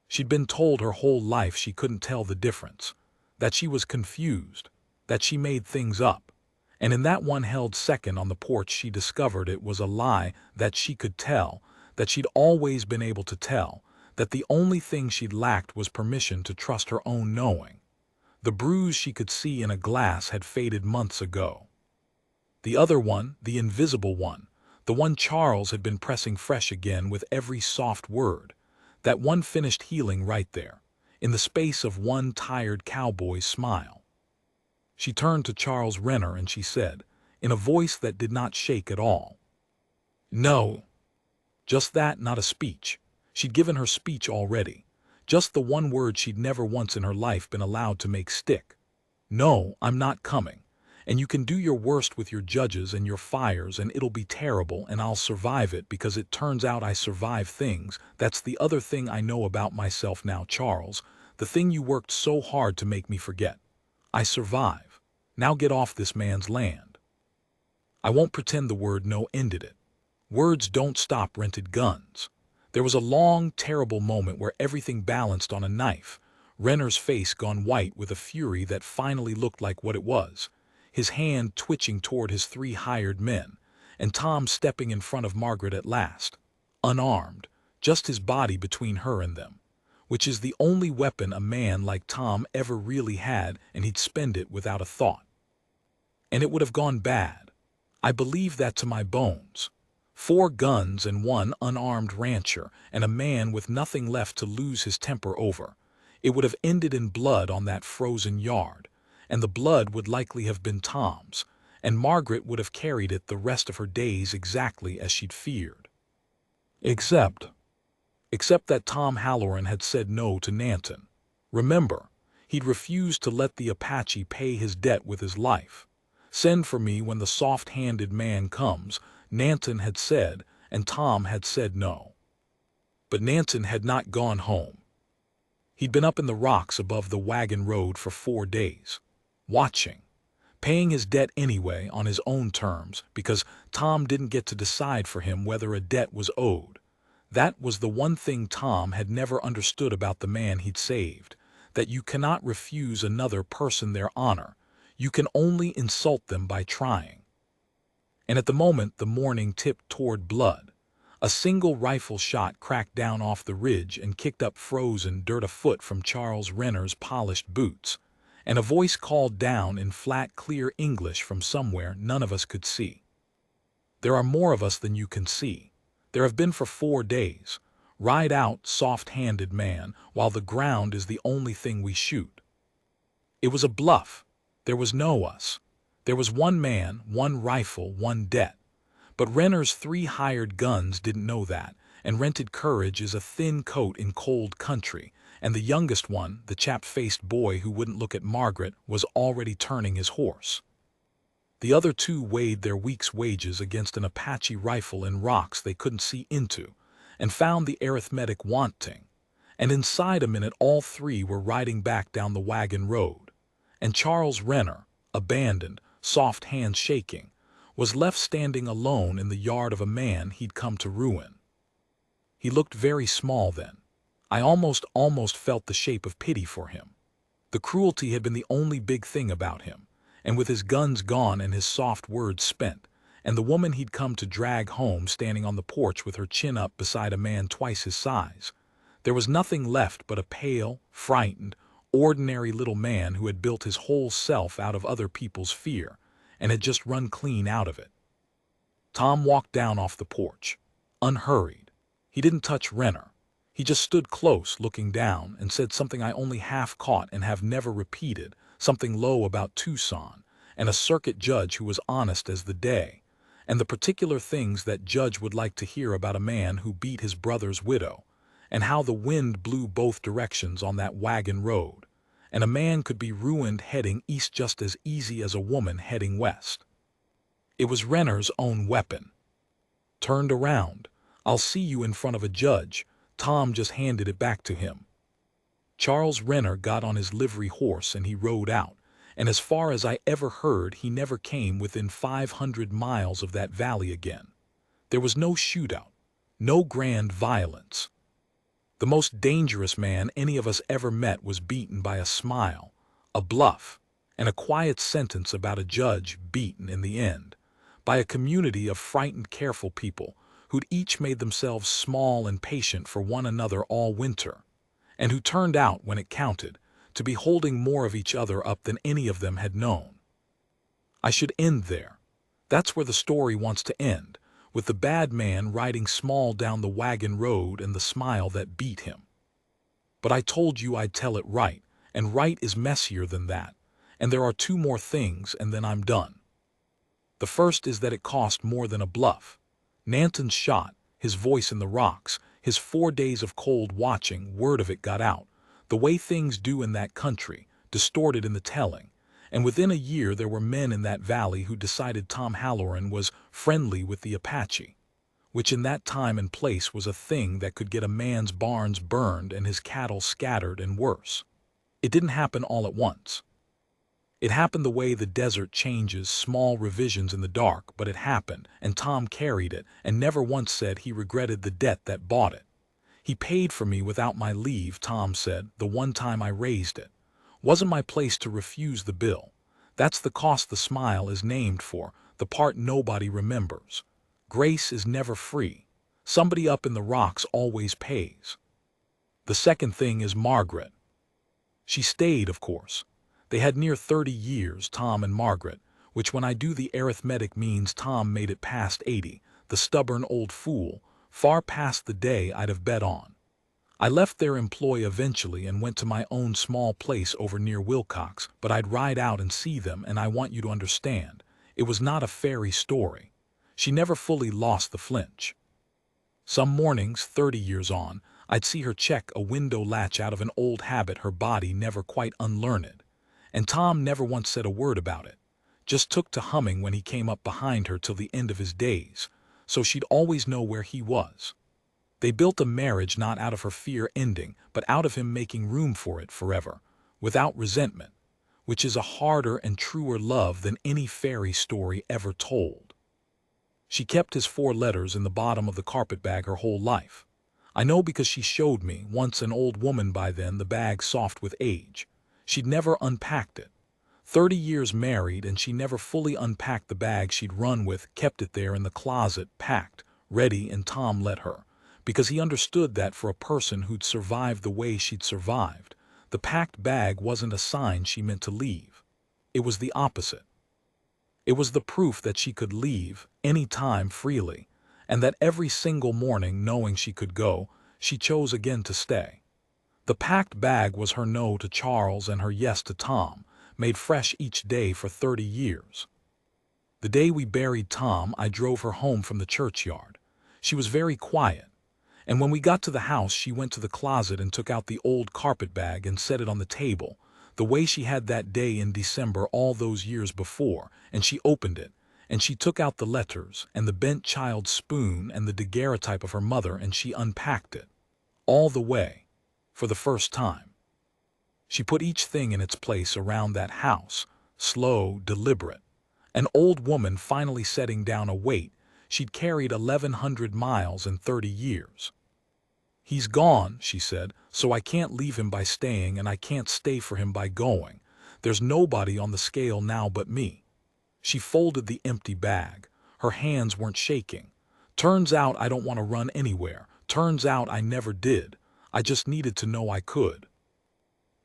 She'd been told her whole life she couldn't tell the difference, that she was confused, that she made things up, and in that one held second on the porch she discovered it was a lie that she could tell, that she'd always been able to tell, that the only thing she'd lacked was permission to trust her own knowing. The bruise she could see in a glass had faded months ago. The other one, the invisible one, the one Charles had been pressing fresh again with every soft word, that one finished healing right there, in the space of one tired cowboy's smile. She turned to Charles Renner and she said, in a voice that did not shake at all, "No." Just that, not a speech. She'd given her speech already. Just the one word she'd never once in her life been allowed to make stick. "No, I'm not coming. And you can do your worst with your judges and your fires, and it'll be terrible, and I'll survive it because it turns out I survive things. That's the other thing I know about myself now, Charles, the thing you worked so hard to make me forget. I survive. Now get off this man's land." I won't pretend the word no ended it. Words don't stop rented guns. There was a long, terrible moment where everything balanced on a knife, Renner's face gone white with a fury that finally looked like what it was, his hand twitching toward his 3 hired men, and Tom stepping in front of Margaret at last, unarmed, just his body between her and them, which is the only weapon a man like Tom ever really had, and he'd spend it without a thought. And it would have gone bad. I believe that to my bones. 4 guns and 1 unarmed rancher, and a man with nothing left to lose his temper over. It would have ended in blood on that frozen yard, and the blood would likely have been Tom's, and Margaret would have carried it the rest of her days exactly as she'd feared. Except that Tom Halloran had said no to Nanton. Remember, he'd refused to let the Apache pay his debt with his life. "Send for me when the soft-handed man comes," Nanton had said, and Tom had said no. But Nanton had not gone home. He'd been up in the rocks above the wagon road for 4 days, watching, paying his debt anyway on his own terms, because Tom didn't get to decide for him whether a debt was owed. That was the one thing Tom had never understood about the man he'd saved, that you cannot refuse another person their honor. You can only insult them by trying. And at the moment the morning tipped toward blood, a single rifle shot cracked down off the ridge and kicked up frozen dirt a foot from Charles Renner's polished boots, and a voice called down in flat, clear English from somewhere none of us could see. "There are more of us than you can see. There have been for 4 days. Ride out, soft-handed man, while the ground is the only thing we shoot." It was a bluff. There was no us. There was 1 man, 1 rifle, 1 debt. But Renner's 3 hired guns didn't know that, and rented courage is a thin coat in cold country, and the youngest one, the chap-faced boy who wouldn't look at Margaret, was already turning his horse. The other 2 weighed their week's wages against an Apache rifle in rocks they couldn't see into, and found the arithmetic wanting. And inside a minute all 3 were riding back down the wagon road. And Charles Renner, abandoned, soft hands shaking, was left standing alone in the yard of a man he'd come to ruin. He looked very small then. I almost felt the shape of pity for him. The cruelty had been the only big thing about him, and with his guns gone and his soft words spent, and the woman he'd come to drag home standing on the porch with her chin up beside a man twice his size, there was nothing left but a pale, frightened, ordinary little man who had built his whole self out of other people's fear, and had just run clean out of it. Tom walked down off the porch, unhurried. He didn't touch Renner. He just stood close, looking down, and said something I only half caught and have never repeated, something low about Tucson, and a circuit judge who was honest as the day, and the particular things that judge would like to hear about a man who beat his brother's widow, and how the wind blew both directions on that wagon road, and a man could be ruined heading east just as easy as a woman heading west. It was Renner's own weapon. Turned around. "I'll see you in front of a judge." Tom just handed it back to him. Charles Renner got on his livery horse and he rode out, and as far as I ever heard he never came within 500 miles of that valley again. There was no shootout, no grand violence. The most dangerous man any of us ever met was beaten by a smile, a bluff, and a quiet sentence about a judge beaten in the end, by a community of frightened, careful people who'd each made themselves small and patient for one another all winter, and who turned out, when it counted, to be holding more of each other up than any of them had known. I should end there. That's where the story wants to end, with the bad man riding small down the wagon road and the smile that beat him. But I told you I'd tell it right, and right is messier than that, and there are 2 more things and then I'm done. The first is that it cost more than a bluff. Nanton's shot, his voice in the rocks, his 4 days of cold watching, word of it got out, the way things do in that country, distorted in the telling, and within a year there were men in that valley who decided Tom Halloran was friendly with the Apache, which in that time and place was a thing that could get a man's barns burned and his cattle scattered and worse. It didn't happen all at once. It happened the way the desert changes small revisions in the dark, but it happened, and Tom carried it, and never once said he regretted the debt that bought it. "He paid for me without my leave," Tom said, "the one time I raised it. Wasn't my place to refuse the bill. That's the cost the smile is named for, the part nobody remembers. Grace is never free. Somebody up in the rocks always pays." The second thing is Margaret. She stayed, of course. They had near 30 years, Tom and Margaret, which when I do the arithmetic means Tom made it past 80, the stubborn old fool, far past the day I'd have bet on. I left their employ eventually and went to my own small place over near Wilcox, but I'd ride out and see them, and I want you to understand, it was not a fairy story. She never fully lost the flinch. Some mornings, 30 years on, I'd see her check a window latch out of an old habit, her body never quite unlearned. And Tom never once said a word about it, just took to humming when he came up behind her till the end of his days, so she'd always know where he was. They built a marriage not out of her fear ending, but out of him making room for it forever, without resentment, which is a harder and truer love than any fairy story ever told. She kept his 4 letters in the bottom of the carpetbag her whole life. I know because she showed me, once an old woman by then, the bag soft with age. She'd never unpacked it. 30 years married, and she never fully unpacked the bag she'd run with, kept it there in the closet, packed, ready, and Tom let her, because he understood that for a person who'd survived the way she'd survived, the packed bag wasn't a sign she meant to leave. It was the opposite. It was the proof that she could leave, any time, freely, and that every single morning, knowing she could go, she chose again to stay. The packed bag was her no to Charles and her yes to Tom, made fresh each day for 30 years. The day we buried Tom, I drove her home from the churchyard. She was very quiet, and when we got to the house she went to the closet and took out the old carpet bag and set it on the table, the way she had that day in December all those years before, and she opened it, and she took out the letters and the bent child's spoon and the daguerreotype of her mother, and she unpacked it. All the way. For the first time. She put each thing in its place around that house, slow, deliberate. An old woman finally setting down a weight she'd carried 1,100 miles in 30 years. "He's gone," she said, "so I can't leave him by staying, and I can't stay for him by going. There's nobody on the scale now but me." She folded the empty bag. Her hands weren't shaking. "Turns out I don't want to run anywhere. Turns out I never did. I just needed to know I could."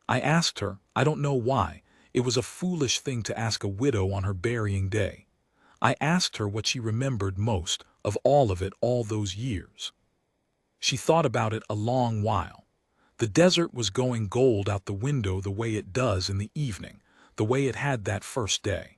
I asked her, I don't know why, it was a foolish thing to ask a widow on her burying day. I asked her what she remembered most of all of it all those years. She thought about it a long while. The desert was going gold out the window the way it does in the evening, the way it had that first day.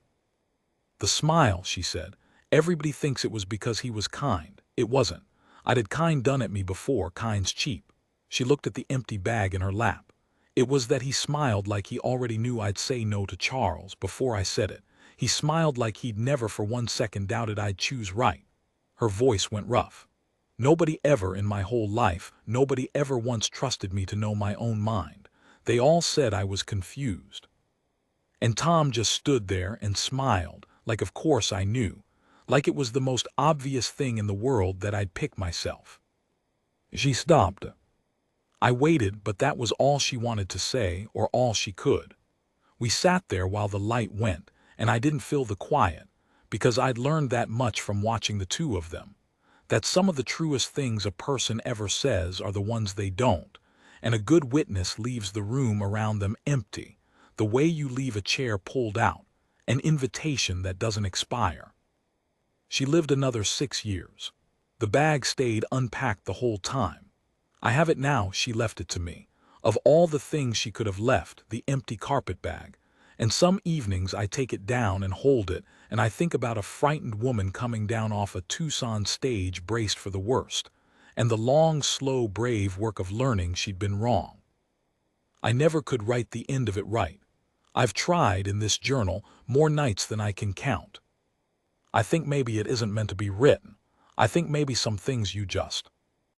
"The smile," she said, "everybody thinks it was because he was kind. It wasn't. I'd had kind done at me before, kind's cheap." She looked at the empty bag in her lap. "It was that he smiled like he already knew I'd say no to Charles before I said it. He smiled like he'd never for 1 second doubted I'd choose right." Her voice went rough. "Nobody ever in my whole life, nobody ever once trusted me to know my own mind. They all said I was confused." And Tom just stood there and smiled, like of course I knew, like it was the most obvious thing in the world that I'd pick myself. She stopped. I waited, but that was all she wanted to say, or all she could. We sat there while the light went, and I didn't feel the quiet, because I'd learned that much from watching the two of them, that some of the truest things a person ever says are the ones they don't, and a good witness leaves the room around them empty, the way you leave a chair pulled out, an invitation that doesn't expire. She lived another 6 years. The bag stayed unpacked the whole time. I have it now, she left it to me. Of all the things she could have left, the empty carpet bag. And some evenings I take it down and hold it, and I think about a frightened woman coming down off a Tucson stage braced for the worst, and the long, slow, brave work of learning she'd been wrong. I never could write the end of it right. I've tried in this journal more nights than I can count. I think maybe it isn't meant to be written. I think maybe some things you just